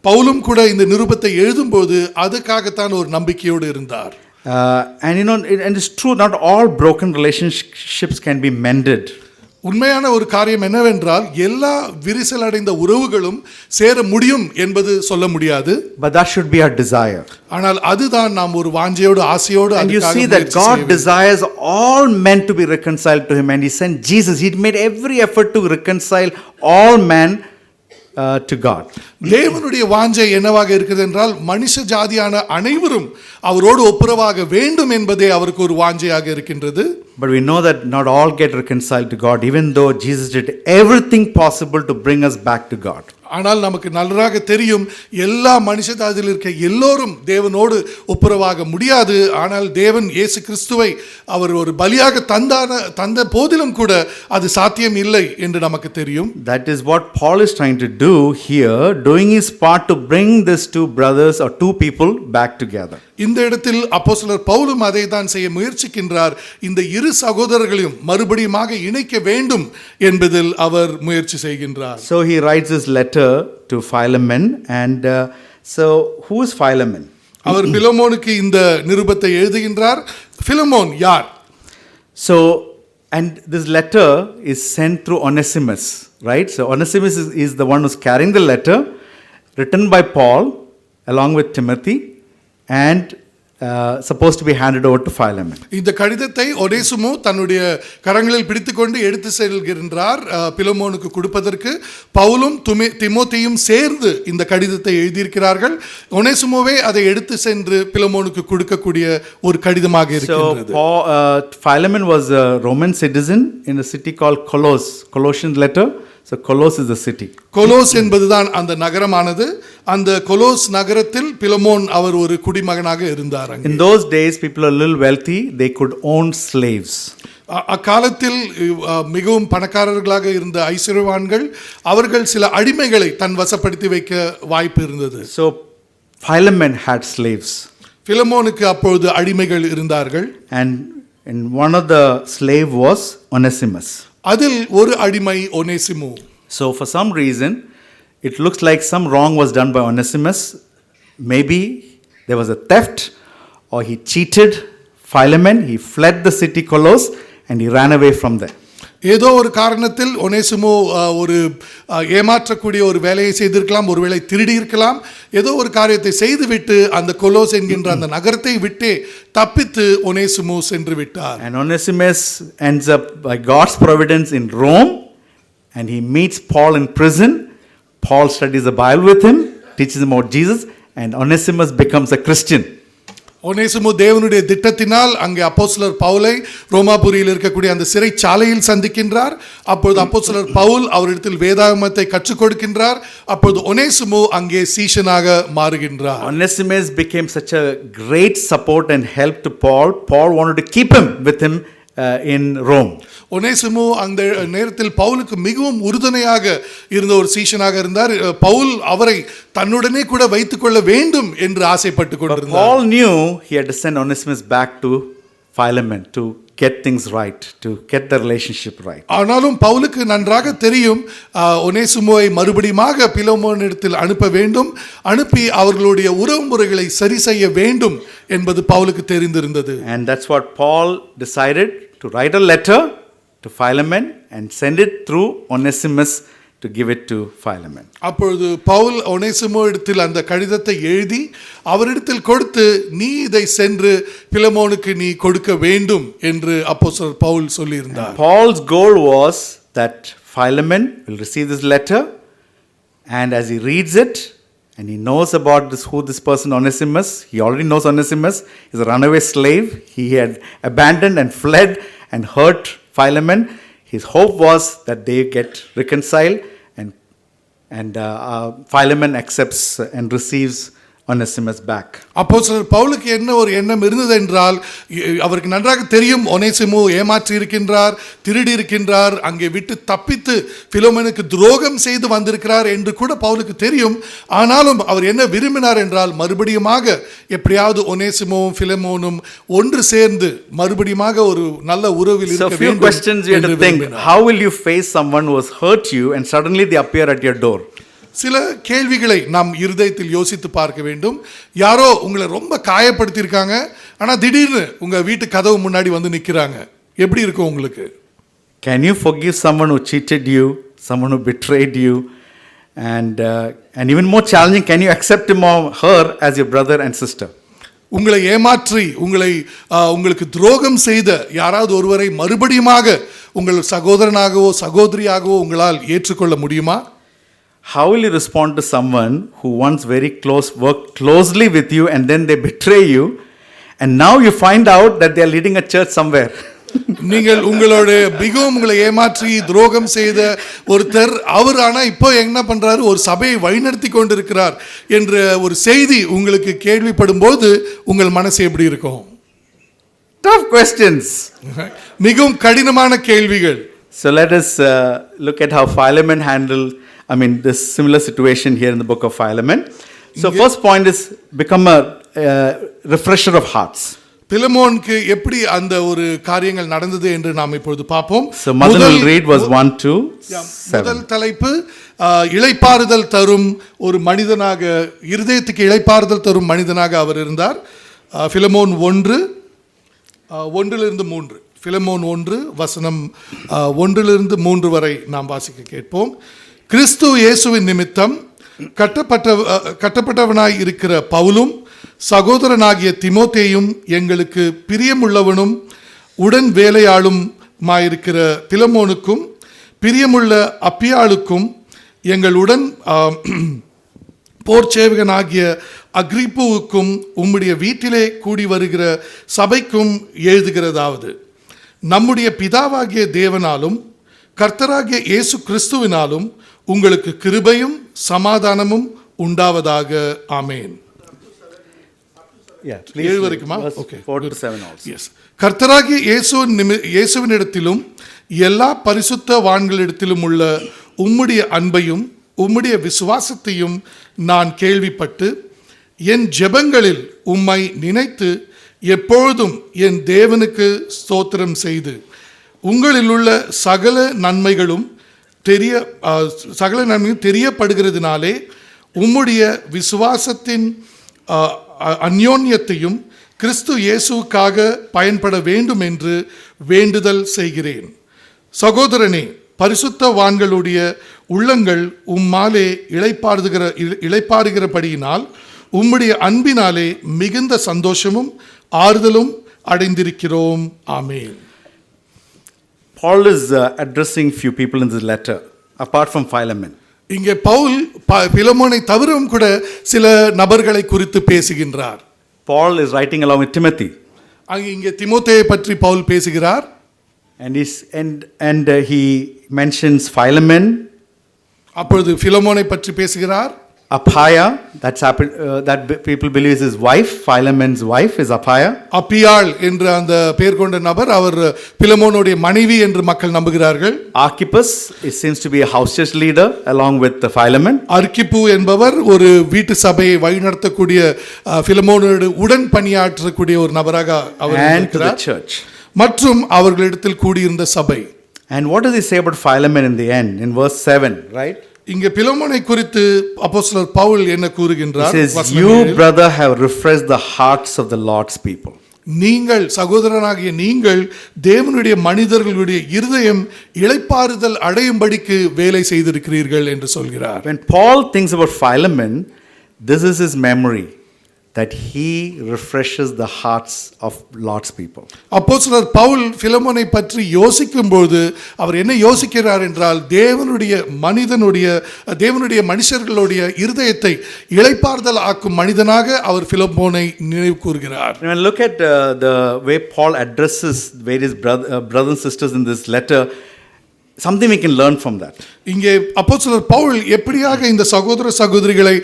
பவுலும் கூட இந்த நிருபத்தை எழுதும்போது அதுக்காகத்தான் ஒரு நம்பிக்கையோடு இருந்தார். And it's true, not all broken relationships can be mended. உண்மையான ஒரு காரியம் என்னவென்றால் எல்லா விரிசல் அடைந்த உறவுகளும் சேர முடியும் என்பது சொல்ல முடியாது. But that should be our desire. ஆனால் அதுதான் நாம் ஒரு வாஞ்சையோடு ஆசையோடு. And you see that God desires all men to be reconciled to him, and he sent Jesus. He made every effort to reconcile all men to God. தேவனுடைய வாஞ்சை என்னவாக இருக்கிறது என்றால் மனுஷ ஜாதியான அனைவரும் அவரோடு ஒப்புரவாக வேண்டும் என்பதே அவருக்கு ஒரு வாஞ்சையாக இருக்கின்றது. But we know that not all get reconciled to God, even though Jesus did everything possible to bring us back to God. ஆனால் நமக்கு நன்றாக தெரியும் எல்லா மனுஷதாதில் இருக்க எல்லோரும் தேவனோடு ஒப்புரவாக முடியாது. ஆனால் தேவன் இயேசு கிறிஸ்துவை அவர் ஒரு பலியாக தந்த போதிலும் கூட அது சாத்தியம் இல்லை என்று நமக்கு தெரியும். That is what Paul is trying to do here, doing his part to bring these two brothers or two people back together. இந்த இடத்தில் அப்போஸ்தலர் பவுலும் அதை தான் செய்ய முயற்சிக்கின்றார். இந்த இரு சகோதரர்களையும் மறுபடியுமாக இணைக்க வேண்டும் என்பதில் அவர் முயற்சி செய்கின்றார். So he writes this letter to Philemon, and so who is Philemon? அவர் பிலமோனுக்கு இந்த நிருபத்தை எழுதுகின்றார். பிலமோன் யார்? So, and this letter is sent through Onesimus, right? So Onesimus is the one who's carrying the letter, written by Paul along with Timothy, and supposed to be handed over to Philemon. இந்த கடிதத்தை ஒனேசிமு தன்னுடைய கரங்களில் பிடித்துக்கொண்டு எடுத்து செல்கின்றார் பிலமோனுக்கு கொடுப்பதற்கு. பவுலும் திமோத்தேயும் சேர்ந்து இந்த கடிதத்தை எழுதியிருக்கிறார்கள். ஒனேசிமுவே அதை எடுத்து சென்று பிலமோனுக்கு கொடுக்கக்கூடிய ஒரு கடிதமாக இருக்கிறது. So Philemon was a Roman citizen in a city called Colossian letter. So Colos is the city. கொலோஸ் என்பதுதான் அந்த நகரமானது. அந்த கொலோஸ் நகரத்தில் பிலமோன் அவர் ஒரு குடிமகனாக இருந்தார். In those days people are a little wealthy, they could own slaves. அக்காலத்தில் மிகவும் பணக்காரர்களாக இருந்த ஐஸ்வர்யவான்கள் அவர்கள் சில அடிமைகளை தன் வசப்படுத்தி வைக்க வாய்ப்பு இருந்தது. So Philemon had slaves. பிலமோனுக்கு அப்பொழுது அடிமைகள் இருந்தார்கள். And one of the slave was Onesimus. அதில் ஒரு அடிமை ஒனேசிமு. So for some reason it looks like some wrong was done by Onesimus. Maybe there was a theft, or he cheated Philemon, he fled the city Colos and he ran away from there. ஏதோ ஒரு காரணத்தில் ஒனேசிமு ஒரு ஏமாற்றக்கூடிய ஒரு வேலையை செய்திருக்கலாம், ஒருவேளை திருடி இருக்கலாம். ஏதோ ஒரு காரியத்தை செய்துவிட்டு அந்த கொலோஸ் என்கின்ற அந்த நகரத்தை விட்டே தப்பித்து ஒனேசிமு சென்று விட்டார். And Onesimus ends up by God's providence in Rome, and he meets Paul in prison. Paul studies the Bible with him, teaches him about Jesus, and Onesimus becomes a Christian. ஒனேசிமு தேவனுடைய திட்டத்தினால் அங்கே அப்போஸ்தலர் பவுலை ரோமாபுரியில் இருக்கக்கூடிய அந்த சிறைச்சாலையில் சந்திக்கின்றார். அப்பொழுது அப்போஸ்தலர் பவுல் அவரிடத்தில் வேதாகமத்தை கற்றுக் கொடுக்கின்றார். அப்பொழுது ஒனேசிமு அங்கே சீஷனாக மாறுகின்றார். Onesimus became such a great support and help to Paul. Paul wanted to keep him with him in Rome. ஒனேசிமு அந்த நேரத்தில் பவுலுக்கு மிகவும் உறுதுணையாக இருந்த ஒரு சீஷனாக இருந்தார். பவுல் அவரை தன்னுடனே கூட வைத்துக் கொள்ள வேண்டும் என்று ஆசைப்பட்டு கொண்டிருந்தார். Paul knew he had to send Onesimus back to Philemon to get things right, to get the relationship right. ஆனாலும் பவுலுக்கு நன்றாக தெரியும் ஒனேசிமுவை மறுபடியுமாக பிலமோனிடத்தில் அனுப்ப வேண்டும், அனுப்பி அவர்களுடைய உறவுமுறைகளை சரி செய்ய வேண்டும் என்பது பவுலுக்கு தெரிந்திருந்தது. And that's what Paul decided, to write a letter to Philemon and send it through Onesimus to give it to Philemon. அப்பொழுது பவுல் ஒனேசிமு இடத்தில் அந்த கடிதத்தை எழுதி அவரிடத்தில் கொடுத்து, நீ இதை சென்று பிலமோனுக்கு நீ கொடுக்க வேண்டும் என்று அப்போஸ்தலர் பவுல் சொல்லியிருந்தார். Paul's goal was that Philemon will receive this letter, and as he reads it and he knows about who this person Onesimus, he already knows Onesimus is a runaway slave. He had abandoned and fled and hurt Philemon. His hope was that they get reconciled, and Philemon accepts and receives Onesimus back. அப்போஸ்தலர் பவுலுக்கு என்ன ஒரு எண்ணம் இருந்தது என்றால், அவருக்கு நன்றாக தெரியும் ஒனேசிமு ஏமாற்றி இருக்கின்றார், திருடி இருக்கின்றார், அங்கே விட்டு தப்பித்து பிலமோனுக்கு துரோகம் செய்து வந்திருக்கிறார் என்று கூட பவுலுக்கு தெரியும். ஆனாலும் அவர் என்ன விரும்பினார் என்றால், மறுபடியுமாக எப்படியாவது ஒனேசிமுவும் பிலமோனும் ஒன்று சேர்ந்து மறுபடியுமாக ஒரு நல்ல உறவில் இருக்க வேண்டும். So few questions you have to think. How will you face someone who has hurt you and suddenly they appear at your door? சில கேள்விகளை நாம் இருதயத்தில் யோசித்து பார்க்க வேண்டும். யாரோ உங்களை ரொம்ப காயப்படுத்தியிருக்காங்க, ஆனால் திடீர்னு உங்கள் வீட்டு கதவு முன்னாடி வந்து நிற்கிறாங்க. எப்படி இருக்கும் உங்களுக்கு? Can you forgive someone who cheated you, someone who betrayed you, and even more challenging, can you accept him or her as your brother and sister? உங்களை ஏமாற்றி உங்களுக்கு துரோகம் செய்த யாராவது ஒருவரை மறுபடியுமாக உங்கள் சகோதரனாகவோ சகோதரியாகவோ உங்களால் ஏற்றுக்கொள்ள முடியுமா? How will you respond to someone who once very close worked closely with you and then they betray you, and now you find out that they are leading a church somewhere? நீங்கள் உங்களோட மிகவும் உங்களை ஏமாற்றி துரோகம் செய்த ஒருத்தர் அவர் ஆனா இப்போ என்ன பண்றாரு, ஒரு சபையை வழிநடத்தி கொண்டிருக்கிறார் என்ற ஒரு செய்தி உங்களுக்கு கேள்விப்படும் போது உங்கள் மனசு எப்படி இருக்கும்? Tough questions. மிகவும் கடினமான கேள்விகள். So let us look at how Philemon handled, this similar situation here in the book of Philemon. So first point is become a refresher of hearts. பிலமோனுக்கு எப்படி அந்த ஒரு காரியங்கள் நடந்தது என்று நாம் இப்பொழுது பார்ப்போம். So Madan will read verse 1 to 7. முதல் தலைப்பு இளைப்பாறுதல் தரும் ஒரு மனிதனாக, இருதயத்துக்கு இளைப்பாறுதல் தரும் மனிதனாக அவர் இருந்தார். பிலமோன் 1:1-3. பிலமோன் 1 வசனம் 1-3 வரை நாம் வாசிக்க கேட்போம். கிறிஸ்து இயேசுவின் நிமித்தம் கட்டப்பட்டவனாய் இருக்கிற பவுலும் சகோதரனாகிய தீமோத்தேயும் எங்களுக்கு பிரியமுள்ளவனும் உடன் வேலையாளுமாயிருக்கிற பிலமோனுக்கும் பிரியமுள்ள அப்பியாளுக்கும் எங்களுடன் போர் சேவகனாகிய அக்ரிப்புவுக்கும் உம்முடைய வீட்டிலே கூடி வருகிற சபைக்கும் எழுதுகிறதாவது, நம்முடைய பிதாவாகிய தேவனாலும் கர்த்தராகிய இயேசு கிறிஸ்துவினாலும் உங்களுக்கு கிருபையும் சமாதானமும் உண்டாவதாக. ஆமேன். Yeah, please. 7 வரைக்குமா? Verse Okay. 4 to 7 also. Yes. கர்த்தராகிய இயேசுவினிடத்திலும் எல்லா பரிசுத்தவான்களிடத்திலும் உள்ள உம்முடைய அன்பையும் உம்முடைய விசுவாசத்தையும் நான் கேள்விப்பட்டு என் ஜெபங்களில் உம்மை நினைத்து எப்பொழுதும் என் தேவனுக்கு ஸ்தோத்திரம் செய்து உங்களில் உள்ள சகல நன்மைகளும் தெரியப்படுகிறதுனாலே உம்முடைய விசுவாசத்தின் அந்யோன்யத்தையும் கிறிஸ்து இயேசுவுக்காக பயன்பட வேண்டும் என்று வேண்டுதல் செய்கிறேன். சகோதரனே, பரிசுத்தவான்களுடைய உள்ளங்கள் உம்மாலே இளைப்பாறுகிறபடியினால் உம்முடைய அன்பினாலே மிகுந்த சந்தோஷமும் ஆறுதலும் அடைந்திருக்கிறோம். ஆமென். Paul is addressing few people in this letter apart from Philemon. இங்கே பவுல் பிலமோனை தவிரவும் கூட சில நபர்களை குறித்து பேசுகின்றார். Paul is writing along with Timothy. இங்கே தீமோத்தேயை பற்றி பவுல் பேசுகிறார். And he mentions Philemon, அப்பொழுது பிலமோனை பற்றி பேசுகிறார். Apphia, that people believe is his wife. Philemon's wife is Apphia. அப்பியாள் என்ற அந்த பெயர் கொண்ட நபர் அவர் பிலமோனுடைய மனைவி என்று மக்கள் நம்புகிறார்கள். Archippus, it seems to be a house church leader along with Philemon. அர்க்கிப்பு என்பவர் ஒரு வீட்டு சபையை வழிநடத்தக்கூடிய பிலமோனோடு உடன் பணியாற்றக்கூடிய ஒரு நபராக அவர் இருக்கிறார். And the church. மற்றும் அவர்களிடத்தில் கூடியிருந்த சபை. And what does he say about Philemon in the end? In verse 7, right? இங்கே பிலமோனை குறித்து அப்போஸ்தலர் பவுல் என்ன கூறுகின்றார்? He says, you brother have refreshed the hearts of the Lord's people. நீங்கள் சகோதரனாகிய நீங்கள் தேவனுடைய மனிதர்களுடைய இருதயம் இளைப்பாறுதல் அடையும்படிக்கு வேலை செய்திருக்கிறீர்கள் என்று சொல்கிறார். When Paul thinks about Philemon, this is his memory, that he refreshes the hearts of Lord's people. அப்போஸ்தலர் பவுல் பிலமோனை பற்றி யோசிக்கும்போது அவர் என்ன யோசிக்கிறார் என்றால் தேவனுடைய மனுஷர்களுடைய இருதயத்தை இளைப்பாறுதல் ஆக்கும் மனிதனாக அவர் பிலமோனை நினைவு கூர்கிறார். When look at the way Paul addresses various brothers and sisters in this letter, something we can learn from that. இங்கே அப்போஸ்தலர் பவுல் எப்படியாக இந்த சகோதர சகோதரிகளை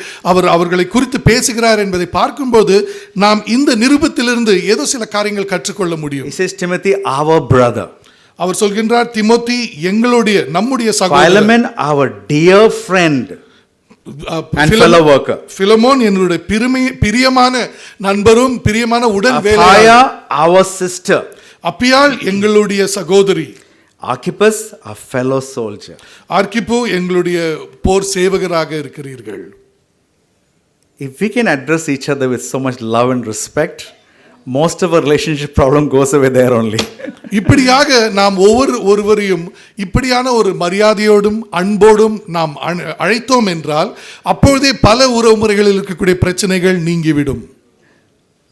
அவர்களை குறித்து பேசுகிறார் என்பதை பார்க்கும்போது நாம் இந்த நிருபத்திலிருந்து ஏதோ சில காரியங்கள் கற்றுக்கொள்ள முடியும். He says, Timothy, our brother. அவர் சொல்கின்றார், திமோத்தி நம்முடைய சகோதரன். Philemon, our dear friend and fellow worker. Philemon என்னுடைய பிரியமான நண்பரும் பிரியமான உடன் வேலையாள். Apphia, our sister. அப்பியாள் எங்களுடைய சகோதரி. Archippus, a fellow soldier. ஆர்க்கிப்பு எங்களுடைய போர் சேவகராக இருக்கிறீர்கள். If we can address each other with so much love and respect, most of our relationship problem goes away there only. இப்படியாக நாம் ஒருவரையும் இப்படியான ஒரு மரியாதையோடும் அன்போடும் நாம் அழைத்தோம் என்றால் அப்பொழுதே பல உறவுமுறைகளில் இருக்கக்கூடிய பிரச்சனைகள் நீங்கிவிடும்.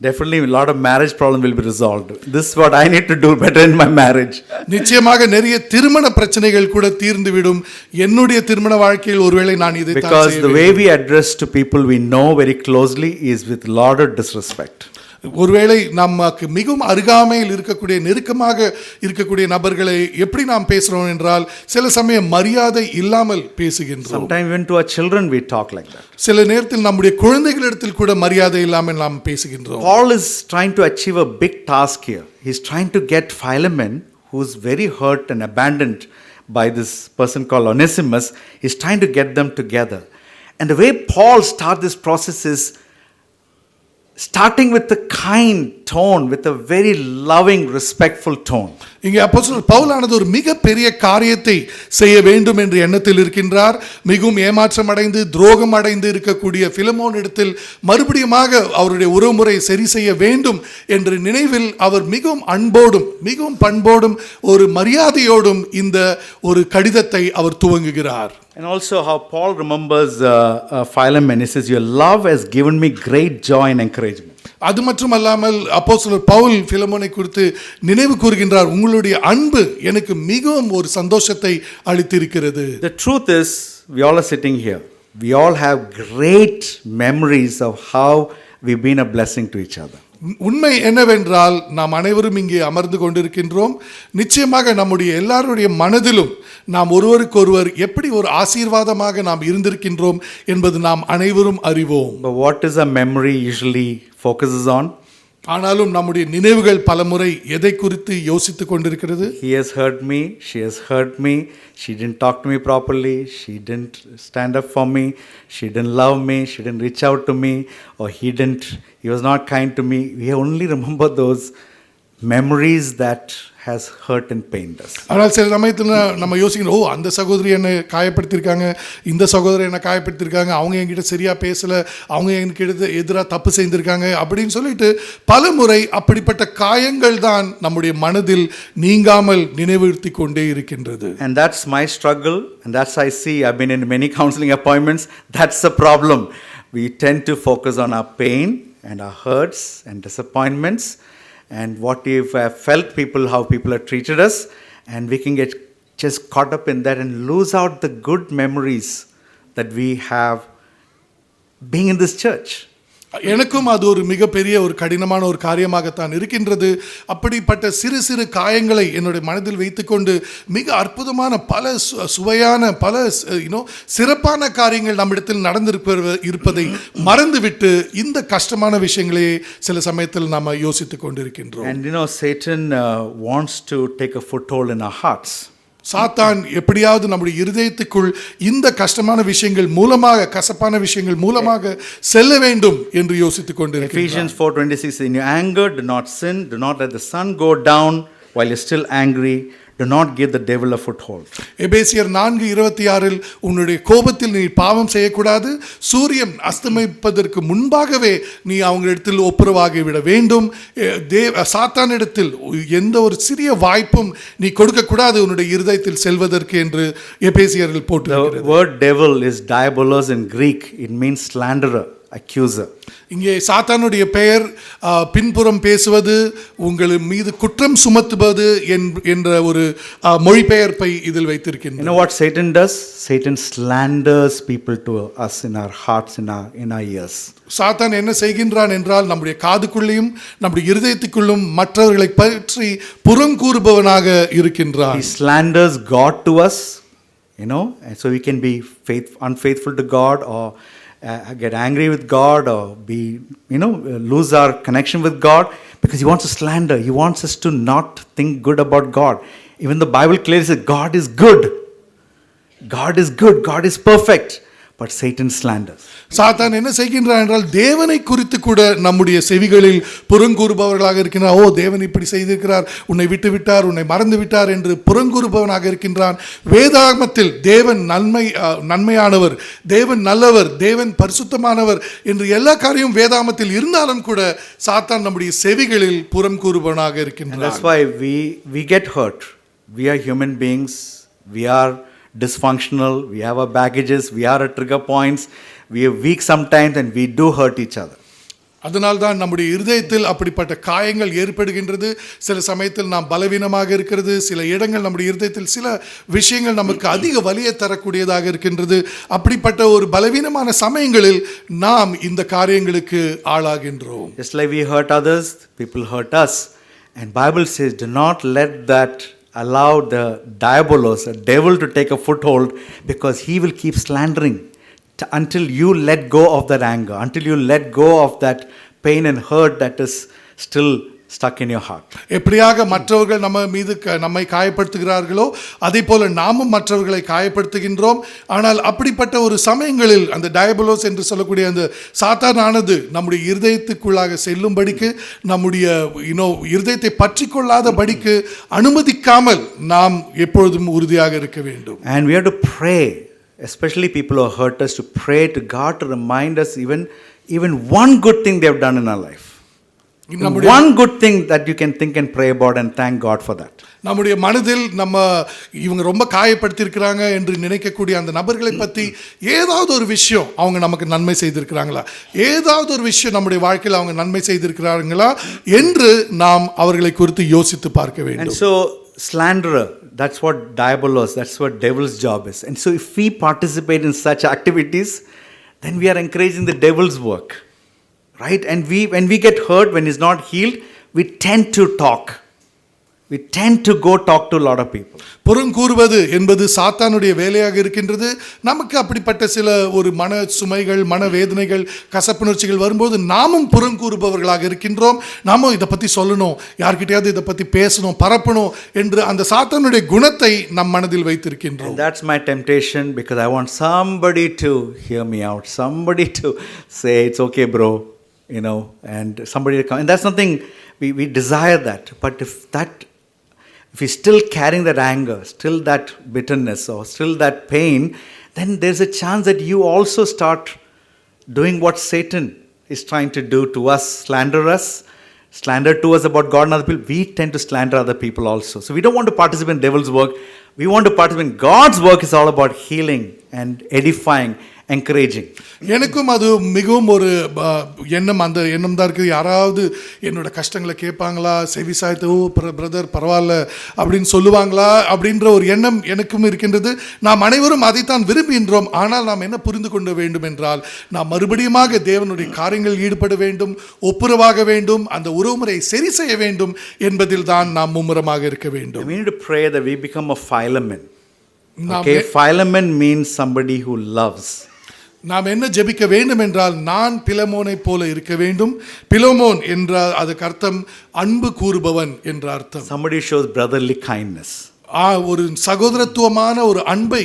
Definitely a lot of marriage problem will be resolved. This is what I need to do better in my marriage. நிச்சயமாக நிறைய திருமண பிரச்சனைகள் கூட தீர்ந்துவிடும். என்னுடைய திருமண வாழ்க்கையில் ஒருவேளை நான் இதை Because the way we address to people we know very closely is with lot of disrespect. ஒருவேளை நமக்கு மிகவும் அருகாமையில் இருக்கக்கூடிய நெருக்கமாக இருக்கக்கூடிய நபர்களை எப்படி நாம் பேசுறோம் என்றால் சில சமயம் மரியாதை இல்லாமல் பேசுகின்றோம். Sometimes even to our children we talk like that. சில நேரத்தில் நம்முடைய குழந்தைகளிடத்தில் கூட மரியாதை இல்லாமல் நாம் பேசுகின்றோம். Paul is trying to achieve a big task here. He's trying to get Philemon, who's very hurt and abandoned by this person called Onesimus. He's trying to get them together. And the way Paul starts this process is starting with a kind tone, with a very loving, respectful tone. இங்கே அப்போஸ்தலர் பவுலானது ஒரு மிகப்பெரிய காரியத்தை செய்ய வேண்டும் என்ற எண்ணத்தில் இருக்கின்றார். மிகவும் ஏமாற்றம் அடைந்து துரோகம் அடைந்து இருக்கக்கூடிய பிலமோன் இடத்தில் மறுபடியுமாக அவருடைய உறவுமுறை சரி செய்ய வேண்டும் என்ற நினைவில் அவர் மிகவும் அன்போடும் மிகவும் பண்போடும் ஒரு மரியாதையோடும் இந்த ஒரு கடிதத்தை அவர் துவங்குகிறார். And also how Paul remembers Philemon. He says, your love has given me great joy and encouragement. அது மட்டுமல்லாமல் அப்போஸ்தலர் பவுல் பிலமோனை குறித்து நினைவு கூறுகின்றார், உங்களுடைய அன்பு எனக்கு மிகவும் ஒரு சந்தோஷத்தை அளித்திருக்கிறது. The truth is, we all are sitting here. We all have great memories of how we've been a blessing to each other. உண்மை என்னவென்றால் நாம் அனைவரும் இங்கே அமர்ந்து கொண்டிருக்கின்றோம். நிச்சயமாக நம்முடைய எல்லாருடைய மனதிலும் நாம் ஒருவருக்கொருவர் எப்படி ஒரு ஆசீர்வாதமாக நாம் இருந்திருக்கின்றோம் என்பது நாம் அனைவரும் அறிவோம். But what is a memory usually focuses on? ஆனாலும் நம்முடைய நினைவுகள் பலமுறை எதை குறித்து யோசித்துக் கொண்டிருக்கிறது? He has hurt me, she has hurt me, she didn't talk to me properly, she didn't stand up for me, she didn't love me, she didn't reach out to me, or he was not kind to me. We only remember those memories that has hurt and pained us. ஆனால் சில சமயத்தில் நம்ம யோசிக்கணும், ஓ அந்த சகோதரி என்னை காயப்படுத்தியிருக்காங்க, இந்த சகோதரி என்னை காயப்படுத்தியிருக்காங்க, அவங்க என்கிட்ட சரியாக பேசலை, அவங்க என்கிட்ட எதிராக தப்பு செய்திருக்காங்க அப்படின்னு சொல்லிட்டு பல முறை அப்படிப்பட்ட காயங்கள் தான் நம்முடைய மனதில் நீங்காமல் நினைவுறுத்தி கொண்டே இருக்கின்றது. And that's my struggle, and that's I see. I've been in many counseling appointments. That's the problem. We tend to focus on our pain and our hurts and disappointments. And what if I felt people, how people have treated us, and we can get just caught up in that and lose out the good memories that we have being in this church. எனக்கும் அது ஒரு மிகப்பெரிய ஒரு கடினமான ஒரு காரியமாகத்தான் இருக்கின்றது. அப்படிப்பட்ட சிறு சிறு காயங்களை என்னுடைய மனதில் வைத்துக்கொண்டு மிக அற்புதமான பல சுவையான பல சிறப்பான காரியங்கள் நம்மிடத்தில் நடந்திருப்பதை மறந்துவிட்டு இந்த கஷ்டமான விஷயங்களே சில சமயத்தில் நாம் யோசித்துக் கொண்டிருக்கின்றோம். And Satan wants to take a foothold in our hearts. சாத்தான் எப்படியாவது நம்முடைய இருதயத்துக்குள் இந்த கஷ்டமான விஷயங்கள் மூலமாக கசப்பான விஷயங்கள் மூலமாக செல்ல வேண்டும் என்று யோசித்துக் கொண்டிருக்கிறார். Ephesians 4:26, in your anger do not sin, do not let the sun go down while you're still angry. Do not give the devil a foothold. எபேசியர் 4:26 உன்னுடைய கோபத்தில் நீ பாவம் செய்யக்கூடாது, சூரியன் அஸ்தமிப்பதற்கு முன்பாகவே நீ அவங்களிடத்தில் ஒப்புரவாகி விட வேண்டும், சாத்தானிடத்தில் எந்த ஒரு சிறிய வாய்ப்பும் நீ கொடுக்கக்கூடாது உன்னுடைய இருதயத்தில் செல்வதற்கு என்று எபேசியரில் போட்டிருக்கிறது. The word devil is diabolos in Greek. It means slanderer, accuser. இங்கே சாத்தானுடைய பெயர் பின்புறம் பேசுவது, உங்கள் மீது குற்றம் சுமத்துவது என்ற ஒரு மொழிபெயர்ப்பை இதில் வைத்திருக்கின்றனர். You know what Satan does? Satan slanders people to us in our hearts, in our ears. சாத்தான் என்ன செய்கின்றான் என்றால் நம்முடைய காதுக்குள்ளேயும் நம்முடைய இருதயத்துக்குள்ளும் மற்றவர்களை பற்றி புறம் கூறுபவனாக இருக்கின்றான். He slanders God to us, and so we can be unfaithful to God, or get angry with God, or be lose our connection with God, because he wants to slander. He wants us to not think good about God. Even the Bible clearly says God is good. God is good. God is perfect. But Satan slanders. சாத்தான் என்ன செய்கின்றான் என்றால் தேவனை குறித்து கூட நம்முடைய செவிகளில் புறங்கூறுபவர்களாக இருக்கின்றார். ஓ தேவன் இப்படி செய்திருக்கிறார், உன்னை விட்டு விட்டார், உன்னை மறந்து விட்டார் என்று புறங்கூறுபவனாக இருக்கின்றான். வேதாகமத்தில் தேவன் நன்மையானவர், தேவன் நல்லவர், தேவன் பரிசுத்தமானவர் என்று எல்லா காரியமும் வேதாகமத்தில் இருந்தாலும் கூட சாத்தான் நம்முடைய செவிகளில் புறம் கூறுபவனாக இருக்கின்றான். That's why we get hurt. We are human beings. We are dysfunctional, we have our baggages, we are at trigger points, we are weak sometimes, and we do hurt each other. அதனால்தான் நம்முடைய இருதயத்தில் அப்படிப்பட்ட காயங்கள் ஏற்படுகின்றது. சில சமயத்தில் நாம் பலவீனமாக இருக்கிறது. சில இடங்கள் நம்முடைய இருதயத்தில் சில விஷயங்கள் நமக்கு அதிக வலியை தரக்கூடியதாக இருக்கின்றது. அப்படிப்பட்ட ஒரு பலவீனமான சமயங்களில் நாம் இந்த காரியங்களுக்கு ஆளாகின்றோம். Just like we hurt others, people hurt us. And Bible says, do not let that allow the diabolos, the devil, to take a foothold, because he will keep slandering until you let go of that anger, until you let go of that pain and hurt that is still stuck in your heart. எப்படியாக மற்றவர்கள் நம்ம மீது நம்மை காயப்படுத்துகிறார்களோ அதே போல நாமும் மற்றவர்களை காயப்படுத்துகின்றோம். ஆனால் அப்படிப்பட்ட ஒரு சமயங்களில் அந்த டயபலோஸ் என்று சொல்லக்கூடிய அந்த சாத்தானானது நம்முடைய இருதயத்துக்குள்ளாக செல்லும்படிக்கு, நம்முடைய இருதயத்தை பற்றி கொள்ளாதபடிக்கு அனுமதிக்காமல் நாம் எப்பொழுதும் உறுதியாக இருக்க வேண்டும். And we have to pray, especially people who hurt us, to pray to God to remind us even one good thing they have done in our life. One good thing that you can think and pray about and thank God for that. நம்முடைய மனதில் இவங்க ரொம்ப காயப்படுத்தியிருக்கிறாங்க என்று நினைக்கக்கூடிய அந்த நபர்களை பற்றி ஏதாவது ஒரு விஷயம் அவங்க நமக்கு நன்மை செய்திருக்கிறாங்களா, ஏதாவது ஒரு விஷயம் நம்முடைய வாழ்க்கையில் அவங்க நன்மை செய்திருக்கிறாங்களா என்று நாம் அவர்களை குறித்து யோசித்து பார்க்க வேண்டும். And so slanderer, that's what diabolos, that's what devil's job is. And so if we participate in such activities, then we are encouraging the devil's work. Right? And when we get hurt, when it's not healed, we tend to talk. We tend to go talk to a lot of people. புறங்கூறுவது என்பது சாத்தானுடைய வேலையாக இருக்கின்றது. நமக்கு அப்படிப்பட்ட சில ஒரு மன சுமைகள், மன வேதனைகள், கசப்புணர்ச்சிகள் வரும்போது நாமும் புறங்கூறுபவர்களாக இருக்கின்றோம். நாமும் இதை பற்றி சொல்லணும், யார்கிட்டயாவது இதை பற்றி பேசணும், பரப்பணும் என்று அந்த சாத்தானுடைய குணத்தை நம் மனதில் வைத்திருக்கின்றோம். And that's my temptation, because I want somebody to hear me out, somebody to say it's okay bro, and somebody to come. And that's something we desire that. But if we're still carrying that anger, still that bitterness, or still that pain, then there's a chance that you also start doing what Satan is trying to do to us, slander to us about God and other people. We tend to slander other people also. So we don't want to participate in devil's work. We want to participate in God's work. Is all about healing and edifying, encouraging. எனக்கும் அது மிகவும் ஒரு எண்ணம், அந்த எண்ணம் தான் இருக்குது. யாராவது என்னோட கஷ்டங்களை கேட்பாங்களா, செவி சாய்த்து ஓ பிரதர் பரவாயில்ல அப்படின்னு சொல்லுவாங்களா அப்படின்ற ஒரு எண்ணம் எனக்கும் இருக்கின்றது. நாம் அனைவரும் அதைத்தான் விரும்புகின்றோம். ஆனால் நாம் என்ன புரிந்து கொள்ள வேண்டும் என்றால், நாம் மறுபடியுமாக தேவனுடைய காரியங்கள் ஈடுபட வேண்டும், ஒப்புரவாக வேண்டும், அந்த உறவுமுறையை சரி செய்ய வேண்டும் என்பதில் தான் நாம் மும்முரமாக இருக்க வேண்டும். We need to pray that we become a Philemon. Okay, Philemon means somebody who loves. நாம் என்ன ஜெபிக்க வேண்டும் என்றால், நான் பிலமோனை போல இருக்க வேண்டும். பிலமோன் என்ற அதுக்கு அர்த்தம் அன்பு கூறுபவன் என்ற அர்த்தம். Somebody shows brotherly kindness. ஒரு சகோதரத்துவமான ஒரு அன்பை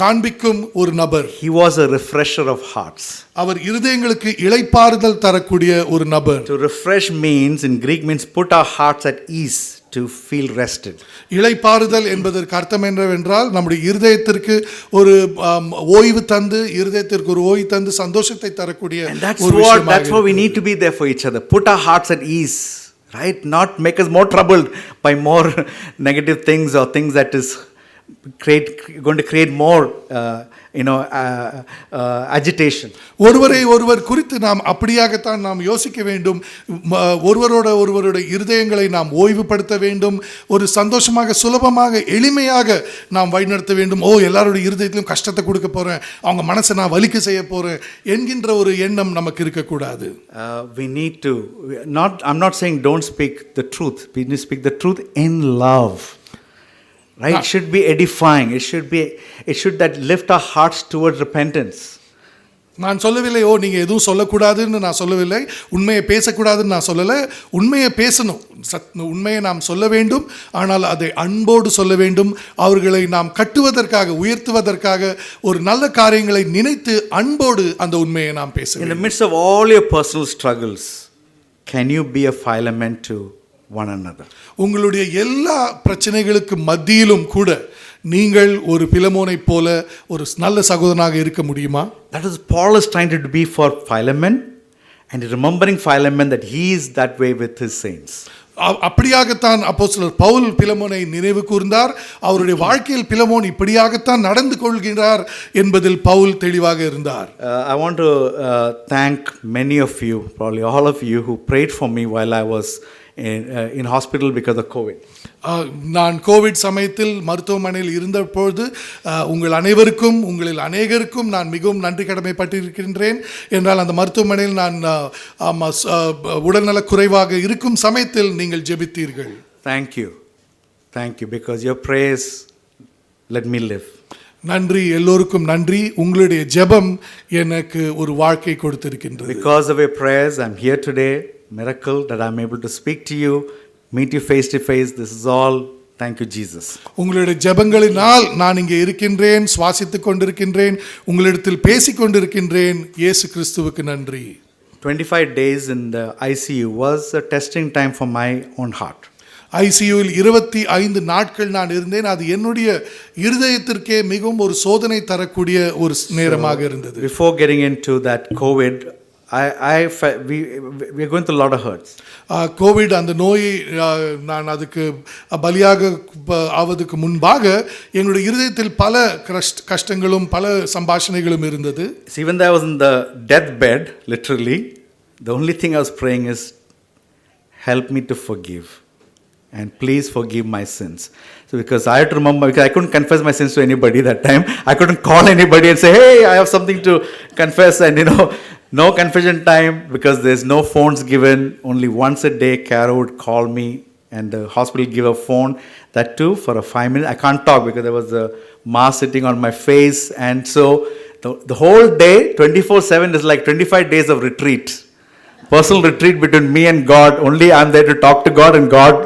காண்பிக்கும் ஒரு நபர். He was a refresher of hearts. அவர் இருதயங்களுக்கு இளைப்பாறுதல் தரக்கூடிய ஒரு நபர். To refresh means, in Greek, means put our hearts at ease, to feel rested. இளைப்பாறுதல் என்பதற்கு அர்த்தம் என்னவென்றால், நம்முடைய இருதயத்திற்கு ஒரு ஓய்வு தந்து, இருதயத்திற்கு ஒரு ஓய்வு தந்து சந்தோஷத்தை தரக்கூடிய ஒரு விஷயம். That's what we need to be there for each other. Put our hearts at ease, right? Not make us more troubled by more negative things or things that is going to create more agitation. ஒருவர் குறித்து நாம் அப்படியாகத்தான் நாம் யோசிக்க வேண்டும். ஒருவரோட இருதயங்களை நாம் ஓய்வுபடுத்த வேண்டும். ஒரு சந்தோஷமாக, சுலபமாக, எளிமையாக நாம் வழிநடத்த வேண்டும். எல்லாரோட இருதயத்திலும் கஷ்டத்தை கொடுக்க போறேன், அவங்க மனசை நான் வலிக்க செய்ய போறேன் என்கின்ற ஒரு எண்ணம் நமக்கு இருக்கக்கூடாது. We need to I'm not saying don't speak the truth. We need to speak the truth in love. Right? It should be edifying. It should that lift our hearts towards repentance. நான் சொல்லவில்லை நீங்க எதுவும் சொல்லக்கூடாதுன்னு நான் சொல்லவில்லை, உண்மையை பேசக்கூடாதுன்னு நான் சொல்லலை. உண்மையை பேசணும், உண்மையை நாம் சொல்ல வேண்டும். ஆனால் அதை அன்போடு சொல்ல வேண்டும். அவர்களை நாம் கட்டுவதற்காக, உயர்த்துவதற்காக, ஒரு நல்ல காரியங்களை நினைத்து அன்போடு அந்த உண்மையை நாம் பேச வேண்டும். In the midst of all your personal struggles, can you be a Philemon to one another? உங்களுடைய எல்லா பிரச்சனைகளுக்கு மத்தியிலும் கூட நீங்கள் ஒரு பிலமோனை போல ஒரு நல்ல சகோதரனாக இருக்க முடியுமா? That is Paul is trying to be for Philemon, and remembering Philemon that he is that way with his saints. அப்படியாகத்தான் அப்போஸ்தலர் பவுல் பிலமோனை நினைவு கூர்ந்தார். அவருடைய வாழ்க்கையில் பிலமோன் இப்படியாகத்தான் நடந்து கொள்கிறார் என்பதில் பவுல் தெளிவாக இருந்தார். I want to thank many of you, probably all of you, who prayed for me while I was in hospital because of COVID. நான் கோவிட் சமயத்தில் மருத்துவமனையில் இருந்தபோது உங்கள் அனைவருக்கும் உங்களில் அநேகருக்கும் நான் மிகவும் நன்றி கடமைப்பட்டிருக்கின்றேன். என்றால் அந்த மருத்துவமனையில் நான் உடல்நலக் குறைவாக இருக்கும் சமயத்தில் நீங்கள் ஜெபித்தீர்கள். Thank you because your prayers let me live. நன்றி, எல்லோருக்கும் நன்றி. உங்களுடைய ஜெபம் எனக்கு ஒரு வாழ்க்கை கொடுத்திருக்கின்றது. Because of your prayers I'm here today. Miracle that I'm able to speak to you, meet you face to face. This is all thank you Jesus. உங்களுடைய ஜெபங்களினால் நான் இங்கே இருக்கின்றேன், சுவாசித்துக் கொண்டிருக்கின்றேன், உங்களிடத்தில் பேசிக் கொண்டிருக்கின்றேன். இயேசு கிறிஸ்துவுக்கு நன்றி. 25 days in the ICU was a testing time for my own heart. ஐசியூவில் 25 நாட்கள் நான் இருந்தேன். அது என்னுடைய இருதயத்திற்கே மிகவும் ஒரு சோதனை தரக்கூடிய ஒரு நேரமாக இருந்தது. Before getting into that COVID, we are going through a lot of hurts. Covid அந்த நோயை நான் அதுக்கு பலியாக ஆவதுக்கு முன்பாக என்னுடைய இருதயத்தில் பல கஷ்டங்களும் பல சம்பாஷணைகளும் இருந்தது. Even though I was in the deathbed, literally, the only thing I was praying is, help me to forgive. And please forgive my sins. So because I had to remember, because I couldn't confess my sins to anybody that time. I couldn't call anybody and say, hey, I have something to confess. And no confession time because there's no phones given. Only once a day, Caro would call me and the hospital give a phone. That too for a 5 minutes. I can't talk because there was a mask sitting on my face. And so the whole day, 24/7 is like 25 days of retreat. Personal retreat between me and God. Only I'm there to talk to God and God.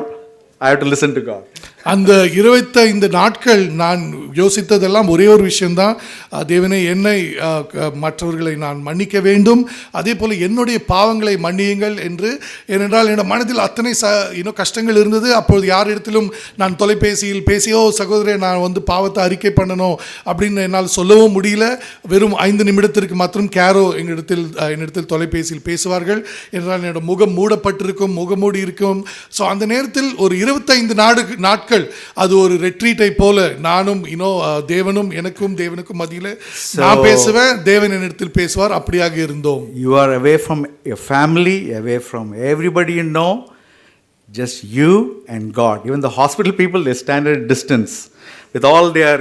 I have to listen to God. அந்த 25 நாட்கள் நான் யோசித்ததெல்லாம் ஒரே ஒரு விஷயம்தான். தேவனே, என்னை மற்றவர்களை நான் மன்னிக்க வேண்டும், அதே போல் என்னுடைய பாவங்களை மன்னியுங்கள் என்று. ஏனென்றால் என் மனதில் அத்தனை கஷ்டங்கள் இருந்தது. அப்பொழுது யாரிடத்திலும் நான் தொலைபேசியில் பேசியோ, சகோதரே நான் பாவத்தை அறிக்கை பண்ணணும் அப்படின்னு என்னால் சொல்லவும் முடியல. வெறும் 5 நிமிடத்திற்கு மாத்திரம் கேரோ என்னிடத்தில் தொலைபேசியில் பேசுவார்கள். என்றால் என்னோட முகம் மூடப்பட்டிருக்கும், முகமூடி இருக்கும். ஸோ அந்த நேரத்தில் ஒரு 25 நாட்கள் அது ஒரு ரெட்ரீட்டை போல நானும் தேவனும் தேவனுக்கும் மத்தியில நான் பேசுவேன், தேவன் என்னிடத்தில் பேசுவார். அப்படியாக இருந்தோம். You are away from your family, away from everybody you know, just you and God. Even the hospital people, they stand at a distance with all their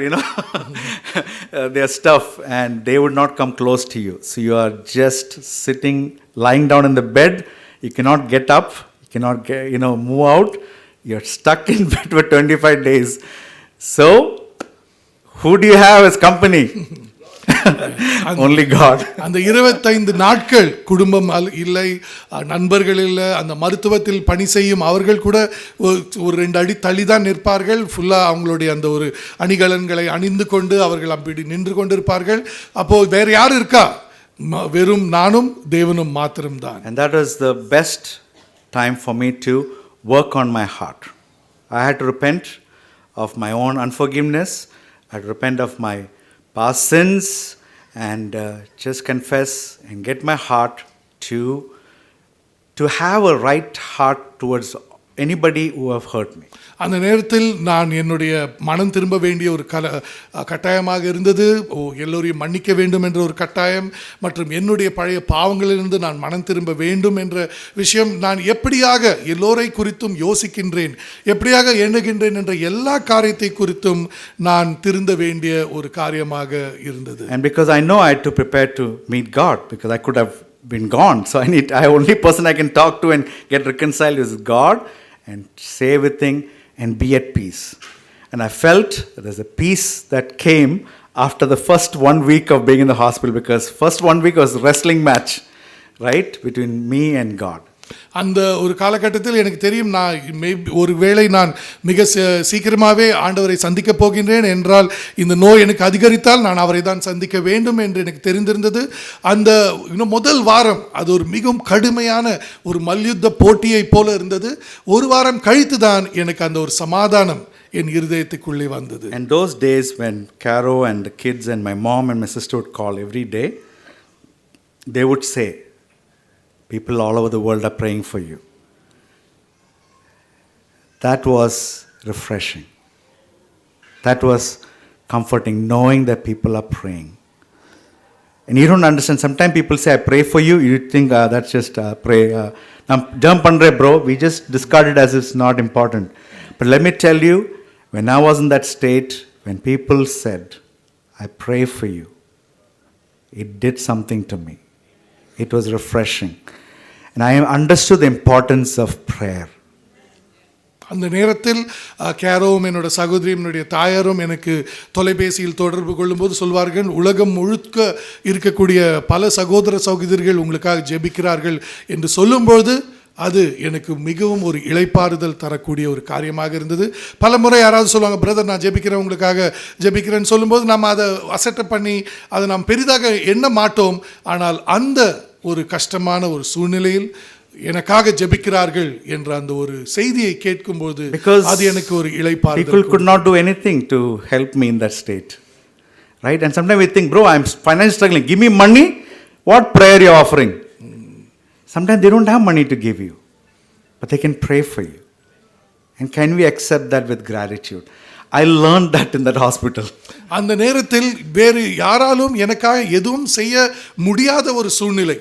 their stuff, and they would not come close to you. So you are just sitting, lying down in the bed. You cannot get up, you cannot move out. You're stuck in bed for 25 days. So, who do you have as company? Only God. அந்த 25 நாட்கள் குடும்பம் இல்லை, நண்பர்கள் இல்லை. அந்த மருத்துவத்தில் பணி செய்யும் அவர்கள் கூட ஒரு 2 அடி தள்ளி தான் நிற்பார்கள். ஃபுல்லாக அவங்களுடைய அந்த ஒரு அணிகலன்களை அணிந்து கொண்டு அவர்கள் அப்படி நின்று கொண்டிருப்பார்கள். அப்போ வேற யாரும் இருக்கா? வெறும் நானும் தேவனும் மாத்திரம்தான். And that was the best time for me to work on my heart. I had to repent of my own unforgiveness. I had to repent of my past sins and just confess and get my heart to have a right heart towards anybody who have hurt me. அந்த நேரத்தில் நான் என்னுடைய மனம் திரும்ப வேண்டிய ஒரு கட்டாயமாக இருந்தது. எல்லோரையும் மன்னிக்க வேண்டும் என்ற ஒரு கட்டாயம் மற்றும் என்னுடைய பழைய பாவங்களிலிருந்து நான் மனம் திரும்ப வேண்டும் என்ற விஷயம். நான் எப்படியாக எல்லோரை குறித்தும் யோசிக்கின்றேன், எப்படியாக எண்ணுகின்றேன் என்ற எல்லா காரியத்தை குறித்தும் நான் திருந்த வேண்டிய ஒரு காரியமாக இருந்தது. And because I know I had to prepare to meet God because I could have been gone. So only person I can talk to and get reconciled is God and say everything and be at peace. And I felt that there's a peace that came after the first 1 week of being in the hospital because first 1 week was a wrestling match, right, between me and God. அந்த ஒரு காலகட்டத்தில் எனக்கு தெரியும் ஒருவேளை நான் மிக சீக்கிரமாகவே ஆண்டவரை சந்திக்க போகின்றேன் என்றால் இந்த நோய் எனக்கு அதிகரித்தால் நான் அவரை தான் சந்திக்க வேண்டும் என்று எனக்கு தெரிந்திருந்தது. அந்த முதல் வாரம் அது ஒரு மிகவும் கடுமையான ஒரு மல்யுத்த போட்டியை போல இருந்தது. ஒரு வாரம் கழித்து தான் எனக்கு அந்த ஒரு சமாதானம் என் இருதயத்துக்குள்ளே வந்தது. And those days when Caro and the kids and my mom and my sister would call every day, they would say, people all over the world are praying for you. that was refreshing. That was comforting, knowing that people are praying. And you don't understand. Sometimes people say, I pray for you. You think that's just pray. Jump andre, bro. We just discard it as it's not important. But let me tell you, when I was in that state, when people said, I pray for you, it did something to me. It was refreshing. And I understood the importance of prayer. அந்த நேரத்தில் கேரோவும் என்னோட சகோதரியும் என்னுடைய தாயாரும் எனக்கு தொலைபேசியில் தொடர்பு கொள்ளும்போது சொல்வார்கள், உலகம் முழுக்க இருக்கக்கூடிய பல சகோதர சகோதரிகள் உங்களுக்காக ஜெபிக்கிறார்கள் என்று சொல்லும்போது அது எனக்கு மிகவும் ஒரு இளைப்பாறுதல் தரக்கூடிய ஒரு காரியமாக இருந்தது. பல முறை யாராவது சொல்லுவாங்க, பிரதர் நான் ஜெபிக்கிறேன் உங்களுக்காக ஜெபிக்கிறேன்னு சொல்லும்போது நம்ம அதை அசட்டை பண்ணி அதை நாம் பெரிதாக எண்ண மாட்டோம். ஆனால் அந்த ஒரு கஷ்டமான ஒரு சூழ்நிலையில் எனக்காக ஜெபிக்கிறார்கள் என்ற அந்த ஒரு செய்தியை கேட்கும்போது அது எனக்கு ஒரு இளைப்பாறுதல். People could not do anything to help me in that state, right? And sometimes we think, bro, I'm financially struggling, give me money. What prayer you're offering? Sometimes they don't have money to give you, but they can pray for you. And can we accept that with gratitude? I learned that in that hospital. அந்த நேரத்தில் வேறு யாராலும் எனக்காக எதுவும் செய்ய முடியாத ஒரு சூழ்நிலை,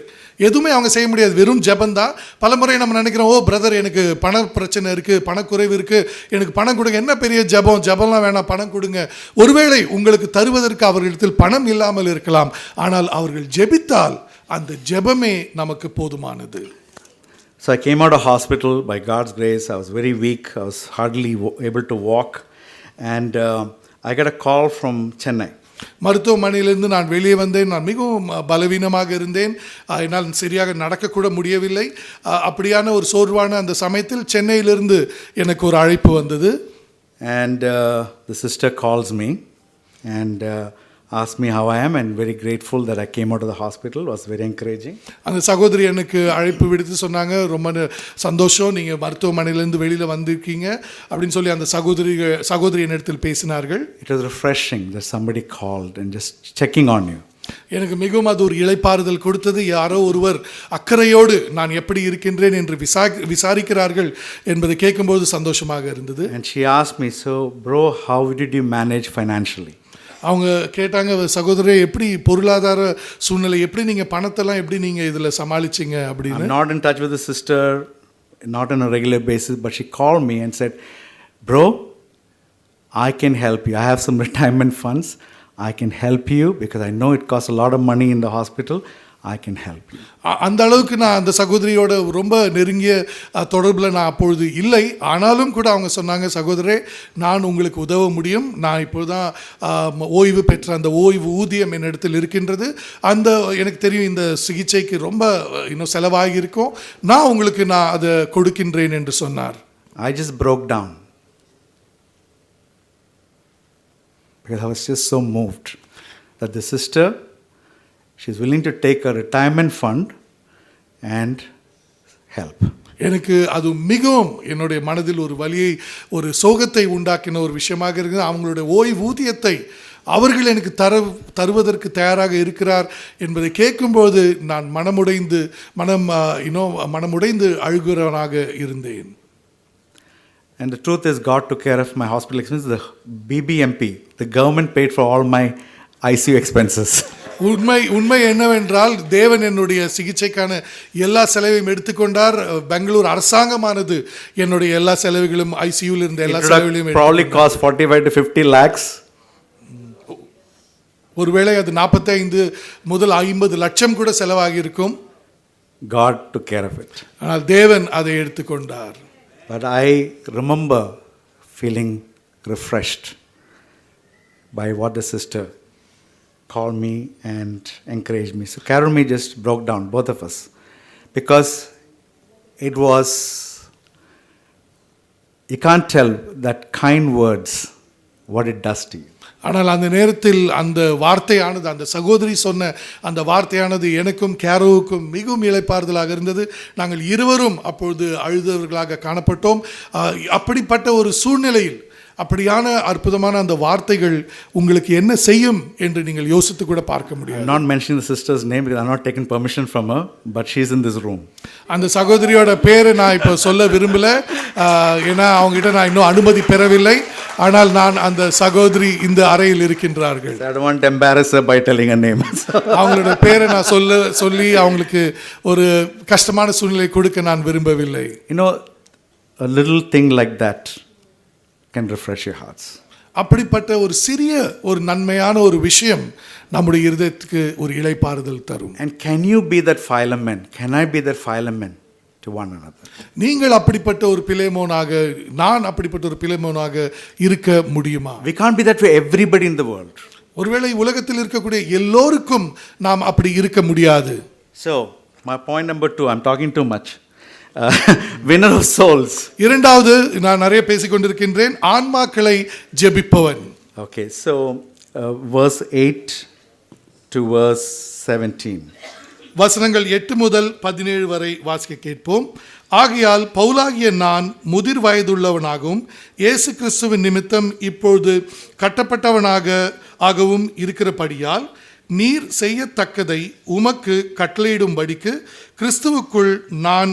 எதுவுமே அவங்க செய்ய முடியாது, வெறும் ஜெபந்தான். பலமுறை நம்ம நினைக்கிறோம், ஓ பிரதர் எனக்கு பண பிரச்சனை இருக்குது, பணக்குறைவு இருக்குது, எனக்கு பணம் கொடுங்க. என்ன பெரிய ஜெபம்லாம் வேணாம், பணம் கொடுங்க. ஒருவேளை உங்களுக்கு தருவதற்கு அவர்களிடத்தில் பணம் இல்லாமல் இருக்கலாம், ஆனால் அவர்கள் ஜெபித்தால் அந்த ஜெபமே நமக்கு போதுமானது. So I came out of hospital by God's grace. I was very weak. I was hardly able to walk. And I got a call from Chennai. மருத்துவமனையிலிருந்து நான் வெளியே வந்தேன். நான் மிகவும் பலவீனமாக இருந்தேன், என்னால் சரியாக நடக்கக்கூட முடியவில்லை. அப்படியான ஒரு சோர்வான அந்த சமயத்தில் சென்னையிலிருந்து எனக்கு ஒரு அழைப்பு வந்தது. And the sister calls me and asked me how I am, and very grateful that I came out of the hospital. Was very encouraging. அந்த சகோதரி எனக்கு அழைப்பு விடுத்து சொன்னாங்க, ரொம்ப சந்தோஷம் நீங்கள் மருத்துவமனையிலேருந்து வெளியில் வந்திருக்கீங்க அப்படின்னு சொல்லி அந்த சகோதரி என்னிடத்தில் பேசினார்கள். It was refreshing that somebody called and just checking on you. எனக்கு மிகவும் அது ஒரு இளைப்பாறுதல் கொடுத்தது. யாரோ ஒருவர் அக்கறையோடு நான் எப்படி இருக்கின்றேன் என்று விசாரிக்கிறார்கள் என்பதை கேட்கும்போது சந்தோஷமாக இருந்தது. And she asked me, so bro, how did you manage financially? அவங்க கேட்டாங்க, சகோதரே எப்படி பொருளாதார சூழ்நிலை, எப்படி நீங்கள் பணத்தெல்லாம் எப்படி நீங்கள் இதில் சமாளிச்சிங்க அப்படின்னு. I'm not in touch with the sister, not on a regular basis, but she called me and said, bro, I can help you. I have some retirement funds. I can help you because I know it costs a lot of money in the hospital. I can help you. அந்த அளவுக்கு நான் அந்த சகோதரியோட ரொம்ப நெருங்கிய தொடர்பில் நான் அப்பொழுது இல்லை. ஆனாலும் கூட அவங்க சொன்னாங்க, சகோதரே நான் உங்களுக்கு உதவ முடியும். நான் இப்போது தான் ஓய்வு பெற்ற அந்த ஓய்வு ஊதியம் என்னிடத்தில் இருக்கின்றது. அந்த எனக்கு தெரியும் இந்த சிகிச்சைக்கு ரொம்ப இன்னும் செலவாகி இருக்கும், நான் உங்களுக்கு நான் அதை கொடுக்கின்றேன் என்று சொன்னார். I just broke down because I was just so moved that the sister, she's willing to take a retirement fund and help. எனக்கு அது மிகவும் என்னுடைய மனதில் ஒரு வலியை, ஒரு சோகத்தை உண்டாக்கின ஒரு விஷயமாக இருக்குது. அவங்களுடைய ஓய்வூதியத்தை அவர்கள் எனக்கு தருவதற்கு தயாராக இருக்கிறார் என்பதை கேட்கும்போது நான் மனமுடைந்து அழுகிறவனாக இருந்தேன். And the truth is, God took care of my hospital expenses. The BBMP, the government paid for all my ICU expenses. உண்மை என்னவென்றால், தேவன் என்னுடைய சிகிச்சைக்கான எல்லா செலவையும் எடுத்துக்கொண்டார். பெங்களூர் அரசாங்கமானது என்னுடைய எல்லா செலவுகளும், ஐசியூவில் இருந்த எல்லா செலவுகளையும் probably cost 45 to 50 lakhs. ஒருவேளை அது 45 முதல் 50 லட்சம் கூட செலவாகி இருக்கும். God took care of it. ஆனால் தேவன் அதை எடுத்துக்கொண்டார். But I remember feeling refreshed by what the sister called me and encouraged me. So Carol and me just broke down, both of us, because it was, you can't tell that kind words what it does to you. ஆனால் அந்த நேரத்தில் அந்த வார்த்தையானது, அந்த சகோதரி சொன்ன அந்த வார்த்தையானது எனக்கும் கேரோவுக்கும் மிகவும் இளைப்பாறுதலாக இருந்தது. நாங்கள் இருவரும் அப்பொழுது அழுதவர்களாக காணப்பட்டோம். அப்படிப்பட்ட ஒரு சூழ்நிலையில் அப்படியான அற்புதமான அந்த வார்த்தைகள் உங்களுக்கு என்ன செய்யும் என்று நீங்கள் யோசித்து கூட பார்க்க முடியாது. I'm not mentioning the sister's name because I'm not taking permission from her, but she's in this room. அந்த சகோதரியோட பேரை நான் இப்போ சொல்ல விரும்பல, ஏன்னா அவங்ககிட்ட நான் இன்னும் அனுமதி பெறவில்லை. ஆனால் நான் அந்த சகோதரி இந்த அறையில் இருக்கின்றார்கள். I don't want to embarrass her by telling her name. அவங்களோட பேரை நான் சொல்லி அவங்களுக்கு ஒரு கஷ்டமான சூழ்நிலை கொடுக்க நான் விரும்பவில்லை. You know, a little thing like that can refresh your hearts. அப்படிப்பட்ட ஒரு சிறிய ஒரு நன்மையான ஒரு விஷயம் நம்முடைய இருதயத்துக்கு ஒரு இளைப்பாறுதல் தரும். And can you be that Philemon? Can I be that Philemon to one another? நீங்கள் அப்படிப்பட்ட ஒரு பிலேமோனாக, நான் அப்படிப்பட்ட ஒரு பிலேமோனாக இருக்க முடியுமா? We can't be that for everybody in the world. ஒருவேளை உலகத்தில் இருக்கக்கூடிய எல்லோருக்கும் நாம் அப்படி இருக்க முடியாது. So, my point number 2, I'm talking too much. Winner of souls. இரண்டாவது, நான் நிறைய பேசிக் கொண்டிருக்கின்றேன், ஆன்மாக்களை ஜெபிப்பவன். Okay, so verse 8 to verse 17. வசனங்கள் 8 முதல் 17 வரை வாசிக்க கேட்போம். ஆகையால் பவுலாகிய நான் முதிர் வயதுள்ளவனாகவும் இயேசு கிறிஸ்துவின் நிமித்தம் இப்பொழுது கட்டப்பட்டவனாகவும் இருக்கிறபடியால் நீர் செய்யத்தக்கதை உமக்கு கட்டளையிடும்படிக்கு கிறிஸ்துவுக்குள் நான்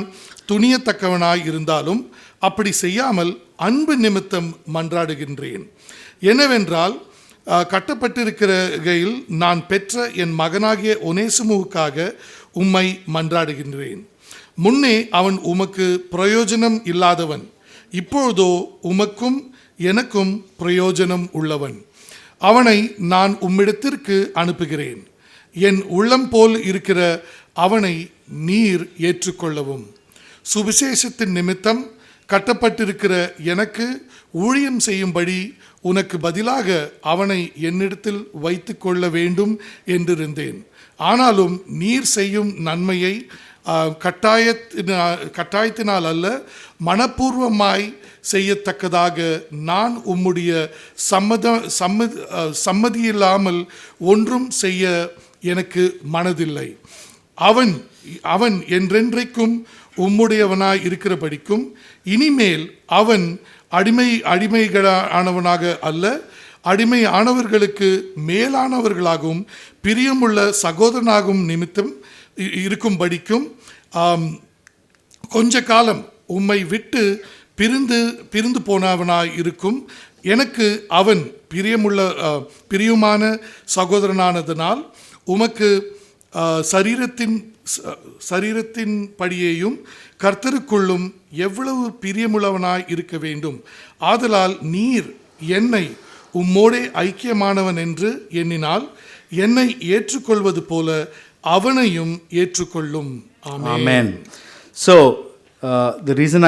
துணியத்தக்கவனாய் இருந்தாலும் அப்படி செய்யாமல் அன்பு நிமித்தம் மன்றாடுகின்றேன். என்னவென்றால் கட்டப்பட்டிருக்கிறகையில் நான் பெற்ற என் மகனாகிய ஒனேசிமுவுக்காக உம்மை மன்றாடுகின்றேன். முன்னே அவன் உமக்கு பிரயோஜனம் இல்லாதவன், இப்பொழுதோ உமக்கும் எனக்கும் பிரயோஜனம் உள்ளவன். அவனை நான் உம்மிடத்திற்கு அனுப்புகிறேன். என் உள்ளம் போல் இருக்கிற அவனை நீர் ஏற்றுக்கொள்ளவும். சுவிசேஷத்தின் நிமித்தம் கட்டப்பட்டிருக்கிற எனக்கு ஊழியம் செய்யும்படி உனக்கு பதிலாக அவனை என்னிடத்தில் வைத்து கொள்ள வேண்டும் என்றிருந்தேன். ஆனாலும் நீர் செய்யும் நன்மையை கட்டாயத்தினால் அல்ல, மனப்பூர்வமாய் செய்யத்தக்கதாக நான் உம்முடைய சம்மதியில்லாமல் ஒன்றும் செய்ய எனக்கு மனதில்லை. அவன் என்றென்றைக்கும் உம்முடையவனாய் இருக்கிறபடிக்கும் இனிமேல் அவன் அடிமைகளானவனாக அல்ல, அடிமை ஆனவர்களுக்கு மேலானவர்களாகவும் பிரியமுள்ள சகோதரனாகவும் நிமித்தம் இருக்கும்படிக்கும் கொஞ்ச காலம் உம்மை விட்டு பிரிந்து போனவனாய் இருக்கும். எனக்கு அவன் பிரியமான சகோதரனானதனால் உமக்கு சரீரத்தின் படியேயும் கர்த்தருக்குள்ளும் எவ்வளவு பிரியமுள்ளவனாய் இருக்க வேண்டும். ஆதலால் நீர் என்னை உம்மோடே ஐக்கியமானவன் என்று எண்ணினால் என்னை ஏற்றுக்கொள்வது போல அவனையும் ஏற்றுக்கொள்ளும். Amen. So, the reason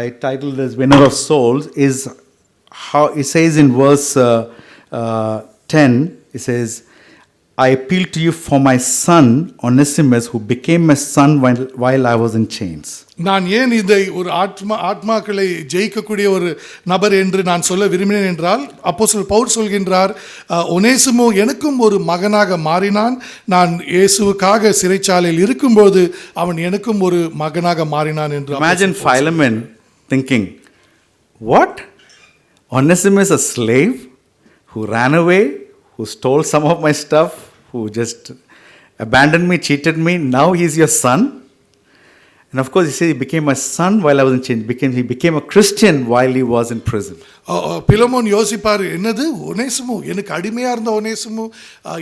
I titled this Winner of Souls is how it says in verse 10, it says, I appeal to you for my son Onesimus who became my son while I was in chains. நான் ஏன் இதை ஒரு ஆத்மாக்களை ஜெயிக்கக்கூடிய ஒரு நபர் என்று நான் சொல்ல விரும்பினேன் என்றால், அப்போஸ்தலர் பவுல் சொல்கின்றார், ஒனேசிமு எனக்கும் ஒரு மகனாக மாறினான். நான் இயேசுவுக்காக சிறைச்சாலையில் இருக்கும்போது அவன் எனக்கும் ஒரு மகனாக மாறினான் என்று. Imagine Philemon thinking, what? Onesimus a slave who ran away, who stole some of my stuff, who just abandoned me, cheated me, now he is your son? And of course, he said he became my son while I was in chains. He became a Christian while he was in prison. Philemon யோசிப்பார், என்னது ஒனேசிமு, எனக்கு அடிமையாக இருந்த ஒனேசிமு,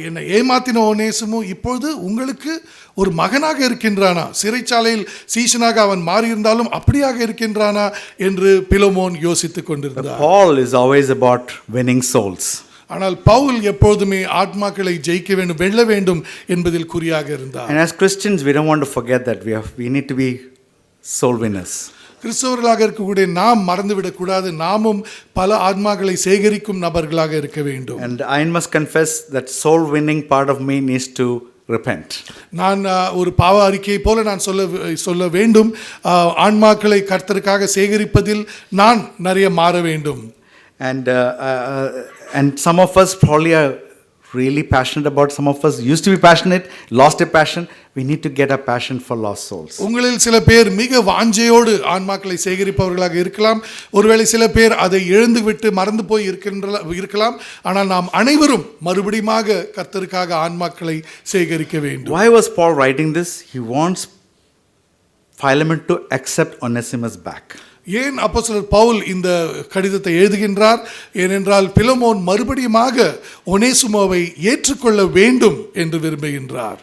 என்னை ஏமாத்தின ஒனேசிமு இப்பொழுது உங்களுக்கு ஒரு மகனாக இருக்கின்றானா? சிறைச்சாலையில் சீஷனாக அவன் மாறியிருந்தாலும் அப்படியாக இருக்கின்றானா என்று பிலமோன் யோசித்துக் கொண்டிருந்தார். Paul is always about winning souls. ஆனால் பவுல் எப்போதுமே ஆத்மாக்களை ஜெயிக்க வேண்டும், வெல்ல வேண்டும் என்பதில் குறியாக இருந்தார். And as Christians, we don't want to forget that we need to be soul winners. கிறிஸ்தவர்களாக இருக்கக்கூடிய நாம் மறந்துவிடக்கூடாது, நாமும் பல ஆத்மாக்களை சேகரிக்கும் நபர்களாக இருக்க வேண்டும். And I must confess that soul winning part of me needs to repent. நான் ஒரு பாவ அறிக்கையை போல நான் சொல்ல வேண்டும், ஆன்மாக்களை கர்த்தருக்காக சேகரிப்பதில் நான் நிறைய மாற வேண்டும். And some of us probably are really passionate about. Some of us used to be passionate, lost a passion. We need to get a passion for lost souls. உங்களில் சில பேர் மிக வாஞ்சையோடு ஆன்மாக்களை சேகரிப்பவர்களாக இருக்கலாம். ஒருவேளை சில பேர் அதை இழந்து விட்டு மறந்து போய் இருக்கலாம். ஆனால் நாம் அனைவரும் மறுபடியுமாக கர்த்தருக்காக ஆன்மாக்களை சேகரிக்க வேண்டும். Why was Paul writing this? He wants Philemon to accept Onesimus back. ஏன் அப்போஸ்தலர் பவுல் இந்த கடிதத்தை எழுதுகின்றார்? ஏனென்றால் பிலமோன் மறுபடியுமாக ஒனேசிமோவை ஏற்றுக்கொள்ள வேண்டும் என்று விரும்புகின்றார்.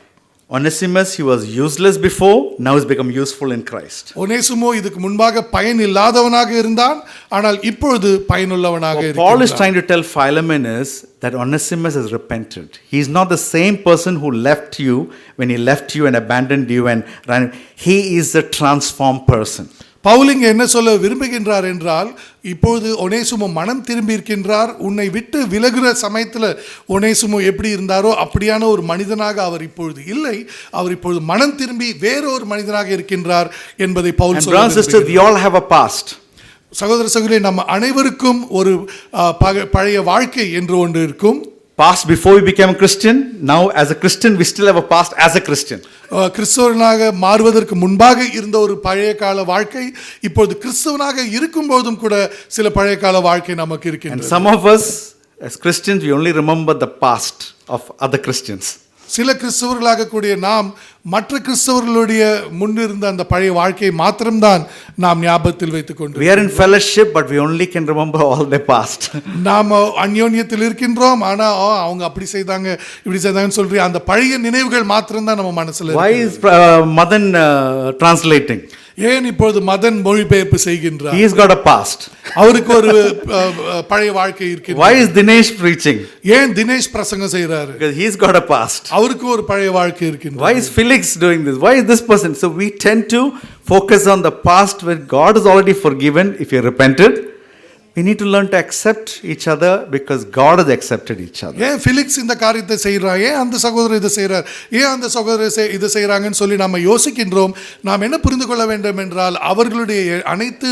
Onesimus, he was useless before, now he's become useful in Christ. ஒனேசிமோ இதுக்கு முன்பாக பயன் இல்லாதவனாக இருந்தான், ஆனால் இப்பொழுது பயனுள்ளவனாக What இருக்கிறான். Paul is trying to tell Philemon is that Onesimus has repented. He is not the same person who left you when he left you and abandoned you and ran. He is a transformed person. Pavul இங்கே என்ன சொல்ல விரும்புகின்றார் என்றால், இப்பொழுது ஒனேசிமோ மனம் திரும்பி இருக்கின்றார். உன்னை விட்டு விலகுற சமயத்தில் ஒனேசிமோ எப்படி இருந்தாரோ அப்படியான ஒரு மனிதனாக அவர் இப்பொழுது இல்லை. அவர் இப்பொழுது மனம் திரும்பி வேறொரு மனிதனாக இருக்கின்றார் என்பதை Pavul And brothers and sisters, we all have a past. சகோதர சகோதரி, நம்ம அனைவருக்கும் ஒரு பழைய வாழ்க்கை என்று ஒன்று இருக்கும். Past before we became a Christian, now as a Christian we still have a past as a Christian. கிறிஸ்தவனாக மாறுவதற்கு முன்பாக இருந்த ஒரு பழைய கால வாழ்க்கை, இப்பொழுது கிறிஸ்தவனாக இருக்கும்போதும் கூட சில பழைய கால வாழ்க்கை நமக்கு And இருக்கின்றது. some of us as Christians we only remember the past of other Christians. சில கிறிஸ்தவர்களாக கூடிய நாம் மற்ற கிறிஸ்தவர்களுடைய முன்னிருந்த அந்த பழைய வாழ்க்கையை மாத்திரம்தான் நாம் ஞாபகத்தில் வைத்துக் கொண்டு We are in fellowship but we only can remember all the past. நாம் அந்யோன்யத்தில் இருக்கின்றோம், ஆனா அவங்க அப்படி செய்தாங்க இப்படி செய்தாங்கன்னு சொல்லி அந்த பழைய நினைவுகள் மாத்திரம்தான் நம்ம மனசுல Why இருக்கு. is Madan translating? ஏன் இப்பொழுது மதன் மொழிபெயர்ப்பு செய்கின்றார்? He's got a past. அவருக்கு ஒரு பழைய வாழ்க்கை இருக்கிறது. Why is Dinesh preaching? ஏன் தினேஷ் பிரசங்கம் செய்றாரு? Because he's got a past. அவருக்கு ஒரு பழைய வாழ்க்கை இருக்கிறது. Why is Felix doing this? Why is this person? So we tend to focus on the past where God has already forgiven if you repented. We need to learn to accept each other because God has accepted each other. ஏன் Felix இந்த காரியத்தை செய்கிறார்? ஏன் அந்த சகோதரர் இதை செய்கிறார்? ஏன் அந்த சகோதரர் இதை செய்கிறாங்கன்னு சொல்லி நம்ம யோசிக்கின்றோம். நாம் என்ன புரிந்து கொள்ள வேண்டும் என்றால், அவர்களுடைய அனைத்து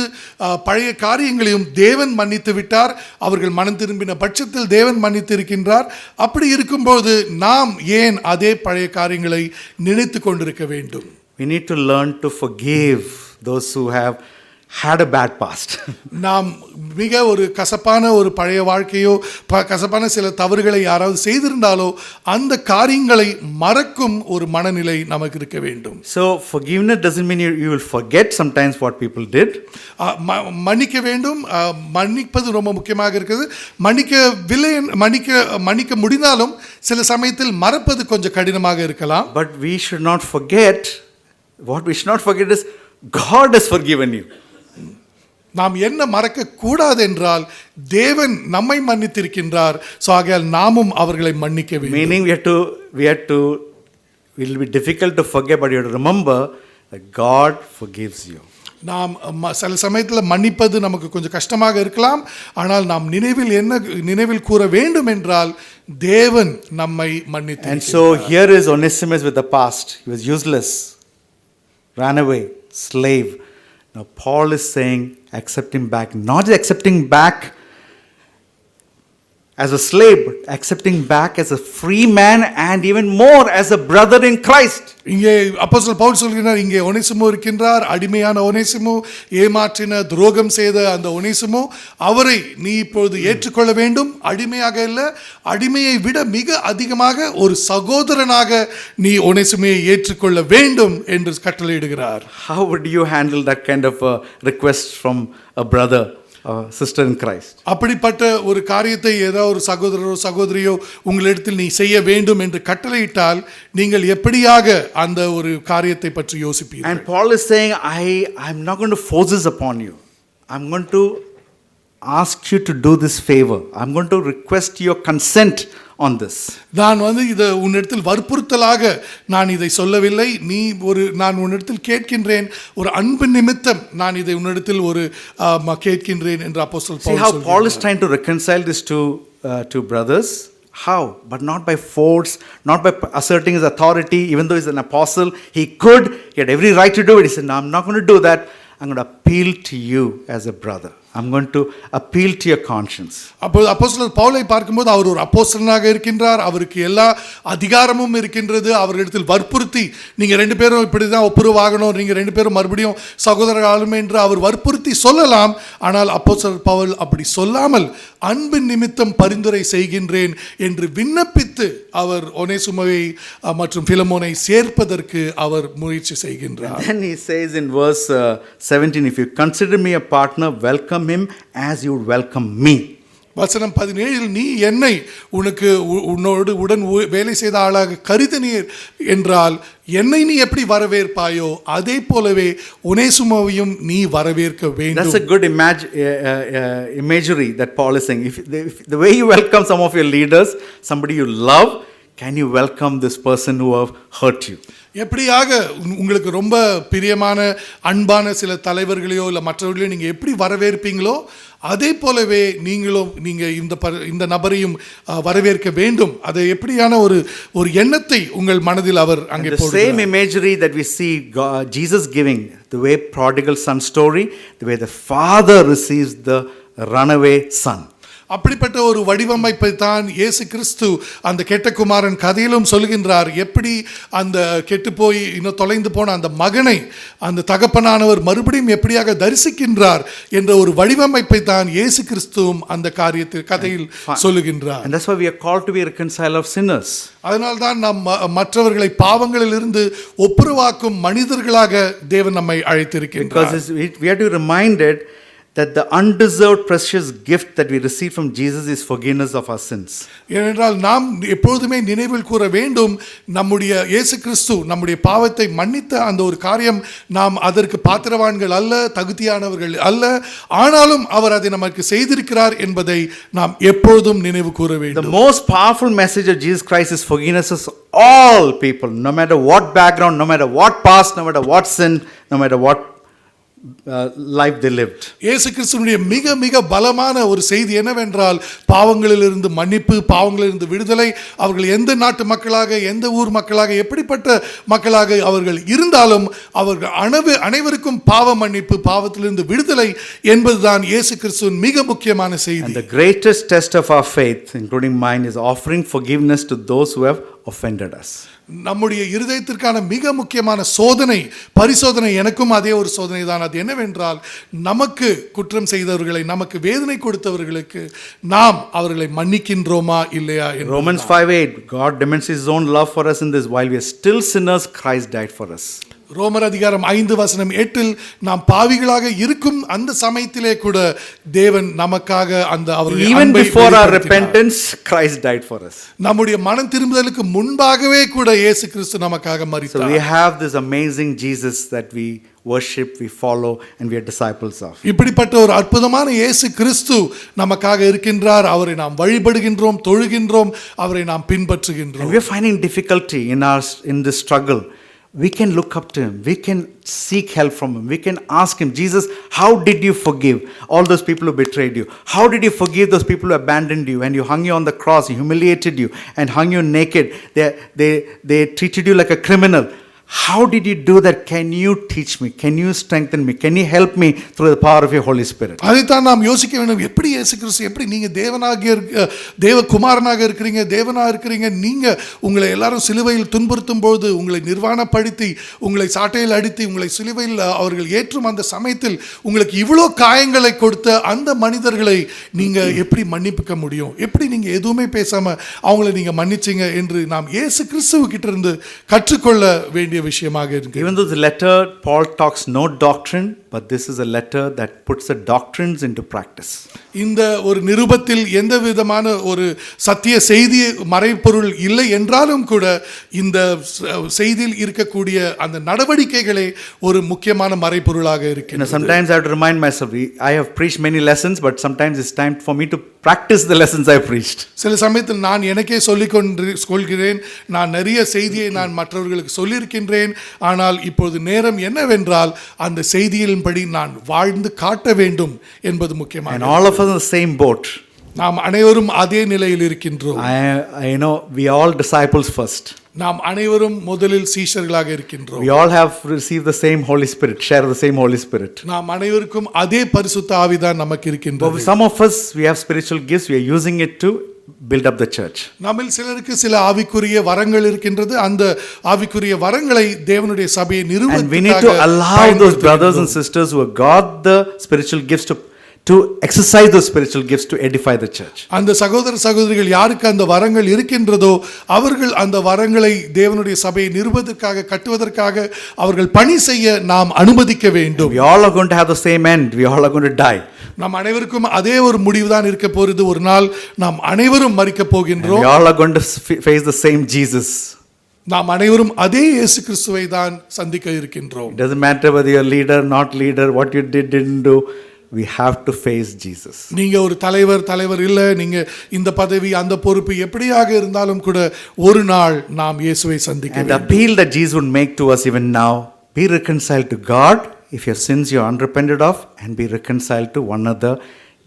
பழைய காரியங்களையும் தேவன் மன்னித்து விட்டார். அவர்கள் மனம் திரும்பின பட்சத்தில் தேவன் மன்னித்து இருக்கின்றார். அப்படி இருக்கும்போது நாம் ஏன் அதே பழைய காரியங்களை நினைத்து கொண்டிருக்க வேண்டும்? We need to learn to forgive those who have had a bad past. நாம் மிக ஒரு கசப்பான ஒரு பழைய வாழ்க்கையோ கசப்பான சில தவறுகளை யாராவது செய்திருந்தாலோ அந்த காரியங்களை மறக்கும் ஒரு மனநிலை நமக்கு இருக்க வேண்டும். So forgiveness doesn't mean you will forget sometimes what people did. மன்னிக்க வேண்டும். மன்னிப்பது ரொம்ப முக்கியமாக இருக்குது. மன்னிக்க முடிந்தாலும் சில சமயத்தில் மறப்பது கொஞ்சம் கடினமாக இருக்கலாம். But we should not forget, what we should not forget is God has forgiven you. நாம் என்ன மறக்க கூடாது என்றால், தேவன் நம்மை மன்னித்திருக்கின்றார். ஸோ ஆகையால் நாமும் அவர்களை மன்னிக்க வேண்டும். Meaning it will be difficult to forget, but you have to remember that God forgives you. நாம் சில சமயத்தில் மன்னிப்பது நமக்கு கொஞ்சம் கஷ்டமாக இருக்கலாம். ஆனால் நாம் நினைவில் கூற வேண்டும் என்றால், தேவன் நம்மை மன்னித்து. And so here is Onesimus with the past. He was useless, ran away, slave. Now Paul is saying, accept him back. Not just accepting back as a slave, but accepting back as a free man and even more as a brother in Christ. இங்கே அப்போஸ்தலர் பவுல் சொல்கிறார், இங்கே ஒனேசிமோ இருக்கின்றார், அடிமையான ஒனேசிமோ, ஏமாற்றின துரோகம் செய்த அந்த ஒனேசிமோ, அவரை நீ இப்பொழுது ஏற்றுக்கொள்ள வேண்டும். அடிமையாக இல்லை, அடிமையை விட மிக அதிகமாக ஒரு சகோதரனாக நீ ஒனேசிமையை ஏற்றுக்கொள்ள வேண்டும் என்று கட்டளையிடுகிறார். How would you handle that kind of a request from a brother, a sister in Christ? அப்படிப்பட்ட ஒரு காரியத்தை ஏதாவது ஒரு சகோதரரோ சகோதரியோ உங்களிடத்தில் நீ செய்ய வேண்டும் என்று கட்டளையிட்டால் நீங்கள் எப்படியாக அந்த ஒரு காரியத்தை பற்றி யோசிப்பீர்கள்? And Paul is saying, I'm not going to force this upon you. I'm going to ask you to do this favor. I'm going to request your consent on this. நான் இதை உன்னிடத்தில் வற்புறுத்தலாக நான் இதை சொல்லவில்லை. நான் உன்னிடத்தில் கேட்கின்றேன், ஒரு அன்பு நிமித்தம் நான் இதை உன்னிடத்தில் ஒரு கேட்கின்றேன் என்று அப்போஸ்தலர் Pavul See how Paul is trying to reconcile these two brothers? How? But not by force, not by asserting his authority. Even though he's an apostle, he had every right to do it. He said, no, I'm not going to do that. I'm going to appeal to you as a brother. I'm going to appeal to your conscience. அப்போது அப்போஸ்தலர் பவுலை பார்க்கும்போது அவர் ஒரு அப்போஸ்தலனாக இருக்கின்றார். அவருக்கு எல்லா அதிகாரமும் இருக்கின்றது. அவர்களிடத்தில் வற்புறுத்தி நீங்கள் 2 பேரும் இப்படி தான் ஒப்புரவாகணும், நீங்கள் 2 பேரும் மறுபடியும் சகோதரர் ஆளுமை என்று அவர் வற்புறுத்தி சொல்லலாம். ஆனால் அப்போஸ்தலர் பவுல் அப்படி சொல்லாமல் அன்பின் நிமித்தம் பரிந்துரை செய்கின்றேன் என்று விண்ணப்பித்து அவர் ஒனேசிமுவை மற்றும் பிலமோனை சேர்ப்பதற்கு அவர் முயற்சி செய்கின்றார். Then he says in verse 17, if you consider me a partner, welcome him as you would welcome me. வசனம் 17 நீ என்னை உனக்கு உன்னோடு உடன் வேலை செய்த ஆளாக கருதினீர் என்றால் என்னை நீ எப்படி வரவேற்பாயோ அதே போலவே ஒனேசிமுவையும் நீ வரவேற்க வேண்டும். That's a good imagery that Paul is saying. If the way you welcome some of your leaders, somebody you love, can you welcome this person who have hurt you? எப்படியாக உங்களுக்கு ரொம்ப பிரியமான அன்பான சில தலைவர்களையோ இல்லை மற்றவர்களையோ நீங்கள் எப்படி வரவேற்பீங்களோ அதே போலவே நீங்களும் நீங்கள் இந்த நபரையும் வரவேற்க வேண்டும். அதை எப்படியான ஒரு எண்ணத்தை உங்கள் மனதில் அவர் அங்கே போடுகிறார். The same imagery that we see Jesus giving, the way prodigal son story, the way the father receives the runaway son. அப்படிப்பட்ட ஒரு வடிவமைப்பை தான் இயேசு கிறிஸ்து அந்த கெட்ட குமாரன் கதையிலும் சொல்கின்றார். எப்படி அந்த கெட்டு போய் இன்னும் தொலைந்து போன அந்த மகனை அந்த தகப்பனானவர் மறுபடியும் எப்படியாக தரிசிக்கின்றார் என்ற ஒரு வடிவமைப்பை தான் இயேசு கிறிஸ்துவும் அந்த கதையில் சொல்லுகின்றார். And that's why we are called to be reconcilers of sinners. அதனால் தான் நாம் மற்றவர்களை பாவங்களிலிருந்து ஒப்புரவாக்கும் மனிதர்களாக தேவன் நம்மை அழைத்திருக்கின்றார். Because we are to be reminded that the undeserved precious gift that we receive from Jesus is forgiveness of our sins. ஏனென்றால் நாம் எப்பொழுதுமே நினைவில் கூற வேண்டும், நம்முடைய இயேசு கிறிஸ்து நம்முடைய பாவத்தை மன்னித்த அந்த ஒரு காரியம் நாம் அதற்கு பாத்திரவான்கள் அல்ல, தகுதியானவர்கள் அல்ல, ஆனாலும் அவர் அதை நமக்கு செய்திருக்கிறார் என்பதை நாம் எப்பொழுதும் நினைவு கூற வேண்டும். The most powerful message of Jesus Christ is forgiveness of all people, no matter what background, no matter what past, no matter what sin, no matter what life they lived. இயேசு கிறிஸ்துவினுடைய மிக மிக பலமான ஒரு செய்தி என்னவென்றால் பாவங்களிலிருந்து மன்னிப்பு, பாவங்களிலிருந்து விடுதலை. அவர்கள் எந்த நாட்டு மக்களாக, எந்த ஊர் மக்களாக, எப்படிப்பட்ட மக்களாக அவர்கள் இருந்தாலும் அவர்கள் அனைவருக்கும் பாவ மன்னிப்பு, பாவத்திலிருந்து விடுதலை என்பதுதான் இயேசு கிறிஸ்துவின் மிக முக்கியமான செய்தி. And the greatest test of our faith, including mine, is offering forgiveness to those who have offended us. நம்முடைய இருதயத்திற்கான மிக முக்கியமான சோதனை, பரிசோதனை எனக்கும் அதே ஒரு சோதனை தான். அது என்னவென்றால் நமக்கு குற்றம் செய்தவர்களை, நமக்கு வேதனை கொடுத்தவர்களுக்கு நாம் அவர்களை மன்னிக்கின்றோமா இல்லையா. Romans 5:8, God demonstrates his own love for us in this: while we are still sinners, Christ died for us. ரோமர் அதிகாரம் 5:8 நாம் பாவிகளாக இருக்கும் அந்த சமயத்திலே கூட தேவன் நமக்காக அந்த அவருடைய even before our repentance, Christ died for us. நம்முடைய மனம் திரும்புதலுக்கு முன்பாகவே கூட இயேசு கிறிஸ்து நமக்காக மரித்தார். So we have this amazing Jesus that we worship, we follow, and we are disciples of. இப்படிப்பட்ட ஒரு அற்புதமான இயேசு கிறிஸ்து நமக்காக இருக்கின்றார். அவரை நாம் வழிபடுகின்றோம், தொழுகின்றோம், அவரை நாம் பின்பற்றுகின்றோம். And we are finding difficulty in this struggle. We can look up to him. We can seek help from him. We can ask him, Jesus, how did you forgive all those people who betrayed you? How did you forgive those people who abandoned you and you hung you on the cross, humiliated you and hung you naked? They treated you like a criminal. How did you do that? Can you teach me? Can you strengthen me? Can you help me through the power of your Holy Spirit? அதைத்தான் நாம் யோசிக்க வேண்டும். எப்படி இயேசு கிறிஸ்து, எப்படி நீங்க தேவகுமாரனாக இருக்கிறீங்க, தேவனா இருக்கிறீங்க, நீங்க உங்களை எல்லாரும் சிலுவையில் துன்புறுத்தும் போது, உங்களை நிர்வாணப்படுத்தி, உங்களை சாட்டையில் அடித்து, உங்களை சிலுவையில் அவர்கள் ஏற்றும் அந்த சமயத்தில் உங்களுக்கு இவ்வளோ காயங்களை கொடுத்த அந்த மனிதர்களை நீங்க எப்படி மன்னிப்புக்க முடியும்? எப்படி நீங்க எதுவுமே பேசாம அவங்களை நீங்க மன்னிச்சீங்க என்று நாம் இயேசு கிறிஸ்துவ கிட்ட இருந்து கற்றுக்கொள்ள வேண்டிய விஷயமாக இருக்கு. Even though the letter Paul talks no doctrine, but this is a letter that puts the doctrines into practice. இந்த ஒரு நிருபத்தில் எந்த விதமான ஒரு சத்திய செய்தி மறைபொருள் இல்லை என்றாலும் கூட இந்த செய்தியில் இருக்கக்கூடிய அந்த நடவடிக்கைகளே ஒரு முக்கியமான மறைபொருளாக இருக்கிறது. Sometimes I have to remind myself, I have preached many lessons, but sometimes it's time for me to practice the lessons I preached. சில சமயத்தில் நான் எனக்கே சொல்கிறேன், நான் நிறைய செய்தியை நான் மற்றவர்களுக்கு சொல்லியிருக்கின்றேன், ஆனால் இப்போது நேரம் என்னவென்றால் அந்த செய்தியின்படி நான் வாழ்ந்து காட்ட வேண்டும் என்பது முக்கியமான. And all of us in the same boat. நாம் அனைவரும் அதே நிலையில் இருக்கின்றோம். You know, we all disciples first. நாம் அனைவரும் முதலில் சீஷர்களாக இருக்கின்றோம். We all have received the same Holy Spirit, share the same Holy Spirit. நாம் அனைவருக்கும் அதே பரிசுத்த ஆவிதான் நமக்கு But இருக்கின்றது. some of us, we have spiritual gifts, we are using it to build up the church. நம்மில் சிலருக்கு சில ஆவிக்குரிய வரங்கள் இருக்கின்றது. அந்த ஆவிக்குரிய வரங்களை தேவனுடைய சபையை And we need to நிறுவுவதற்காக allow those brothers and sisters who have got the spiritual gifts to exercise those spiritual gifts to edify the church. அந்த சகோதர சகோதரிகள் யாருக்கு அந்த வரங்கள் இருக்கின்றதோ அவர்கள் அந்த வரங்களை தேவனுடைய சபையை நிறுவுவதற்காக கட்டுவதற்காக அவர்கள் பணி செய்ய நாம் அனுமதிக்க வேண்டும். We all are going to have the same end. We all are going to die. நாம் அனைவருக்கும் அதே ஒரு முடிவு தான் இருக்க போகிறது. ஒரு நாள் நாம் அனைவரும் மரிக்க And we போகின்றோம். all are going to face the same Jesus. நாம் அனைவரும் அதே இயேசு கிறிஸ்துவை தான் சந்திக்க இருக்கின்றோம். It doesn't matter whether you're leader, not leader, what you didn't do. We have to face Jesus. நீங்க ஒரு தலைவர் இல்ல, நீங்க இந்த பதவி அந்த பொறுப்பு எப்படியாக இருந்தாலும் கூட ஒரு நாள் நாம் இயேசுவை சந்திக்க And the வேண்டும். appeal that Jesus would make to us even now, be reconciled to God if your sins you're unrepented of, and be reconciled to one another.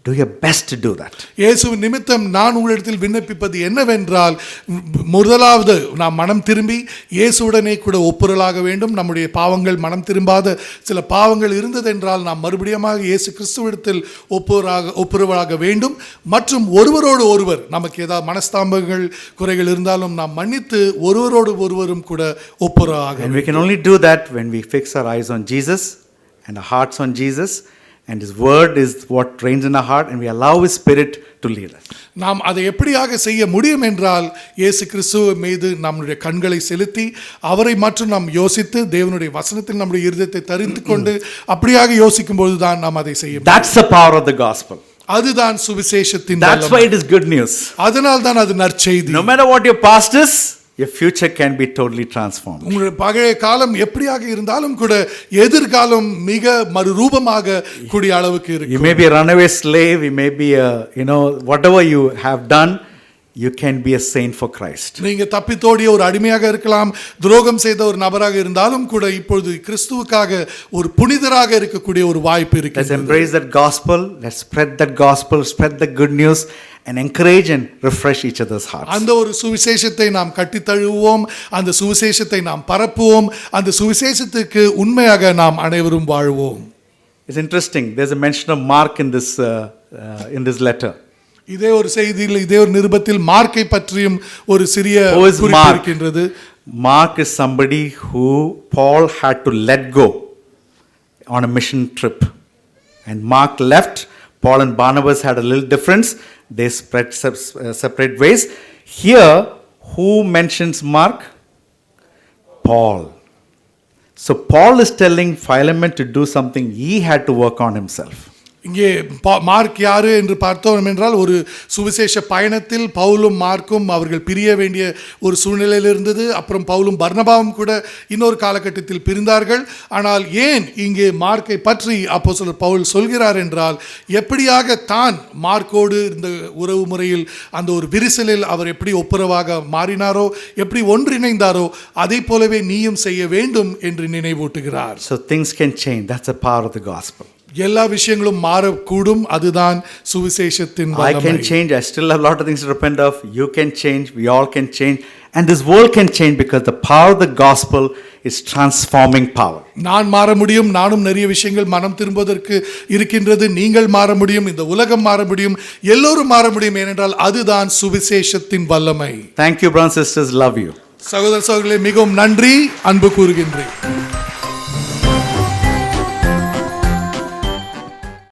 Do your best to do that. இயேசுவின் நிமித்தம் நான் உங்களிடத்தில் விண்ணப்பிப்பது என்னவென்றால், முதலாவது நாம் மனம் திரும்பி இயேசுவுடனே கூட ஒப்புரலாக வேண்டும். நம்முடைய பாவங்கள் மனம் திரும்பாத சில பாவங்கள் இருந்ததென்றால் நாம் மறுபடியுமாக இயேசு கிறிஸ்துவிடத்தில் ஒப்புரவாக வேண்டும். மற்றும் ஒருவரோடு ஒருவர் நமக்கு ஏதாவது மனஸ்தாபங்கள் குறைகள் இருந்தாலும் நாம் மன்னித்து ஒருவரோடு ஒருவரும் கூட ஒப்புரவாக. And we can only do that when we fix our eyes on Jesus and our hearts on Jesus. And His word is what reigns in our heart, and we allow His Spirit to lead us. நாம் அதை எப்படியாக செய்ய முடியும் என்றால், இயேசு கிறிஸ்துவ மீது நம்முடைய கண்களை செலுத்தி அவரை மற்றும் நாம் யோசித்து தேவனுடைய வசனத்தில் நம்முடைய இருதயத்தை தரித்து கொண்டு அப்படியாக யோசிக்கும் பொழுதுதான் நாம் அதை செய்ய முடியும். That's the power of the gospel. அதுதான் சுவிசேஷத்தின் That's why it is good news. அதனால் தான் அது நற்செய்தி. No matter what your past is, your future can be totally transformed. உங்களுடைய பழைய காலம் எப்படியாக இருந்தாலும் கூட எதிர்காலம் மிக மறுரூபமாக கூடிய அளவுக்கு You இருக்கும். may be a runaway slave, you may be whatever you have done, you can be a saint for Christ. நீங்க தப்பித்தோடிய ஒரு அடிமையாக இருக்கலாம், துரோகம் செய்த ஒரு நபராக இருந்தாலும் கூட இப்பொழுது கிறிஸ்துவுக்காக ஒரு புனிதராக இருக்கக்கூடிய ஒரு வாய்ப்பு Let's இருக்கு. embrace that gospel, let's spread that gospel, spread the good news, and encourage and refresh each other's hearts. அந்த ஒரு சுவிசேஷத்தை நாம் கட்டி தழுவுவோம், அந்த சுவிசேஷத்தை நாம் பரப்புவோம், அந்த சுவிசேஷத்துக்கு உண்மையாக நாம் அனைவரும் வாழ்வோம். It's interesting, there's a mention of Mark in this letter. இதே ஒரு செய்தியில், இதே ஒரு நிருபத்தில் மார்க்கை பற்றியும் ஒரு சிறிய Who is குறிப்பு Mark? இருக்கின்றது. Mark is somebody who Paul had to let go on a mission trip. And Mark left. Paul and Barnabas had a little difference. They spread separate ways. Here, who mentions Mark? Paul. So Paul is telling Philemon to do something he had to work on himself. இங்கே mark யாரு என்று பார்த்தோம் என்றால், ஒரு சுவிசேஷ பயணத்தில் பவுலும் மார்க்கும் அவர்கள் பிரிய வேண்டிய ஒரு சூழ்நிலையில் இருந்தது. அப்புறம் பவுலும் பர்னபாவும் கூட இன்னொரு காலகட்டத்தில் பிரிந்தார்கள். ஆனால் ஏன் இங்கே மார்க்கை பற்றி அப்போஸ்தலர் பவுல் சொல்கிறார் என்றால், எப்படியாக தான் மார்க்கோடு இந்த உறவு முறையில் அந்த ஒரு விரிசலில் அவர் எப்படி ஒப்புரவாக மாறினாரோ, எப்படி ஒன்றிணைந்தாரோ, அதை போலவே நீயும் செய்ய வேண்டும் என்று நினைவூட்டுகிறார். So things can change. That's the power of the gospel. எல்லா விஷயங்களும் மாறக்கூடும், அதுதான் சுவிசேஷத்தின் I can வல்லமை. change. I still have a lot of things to repent of. You can change. We all can change. And this world can change because the power of the gospel is transforming power. நான் மாற முடியும், நானும் நிறைய விஷயங்கள் மனம் திரும்புவதற்கு இருக்கின்றது. நீங்கள் மாற முடியும், இந்த உலகம் மாற முடியும், எல்லோரும் மாற முடியும். ஏனென்றால் அதுதான் சுவிசேஷத்தின் வல்லமை. Thank you, brothers and sisters. Love you. சகோதர சகோதரிகளே, மிகவும் நன்றி, அன்பு கூறுகின்றேன்.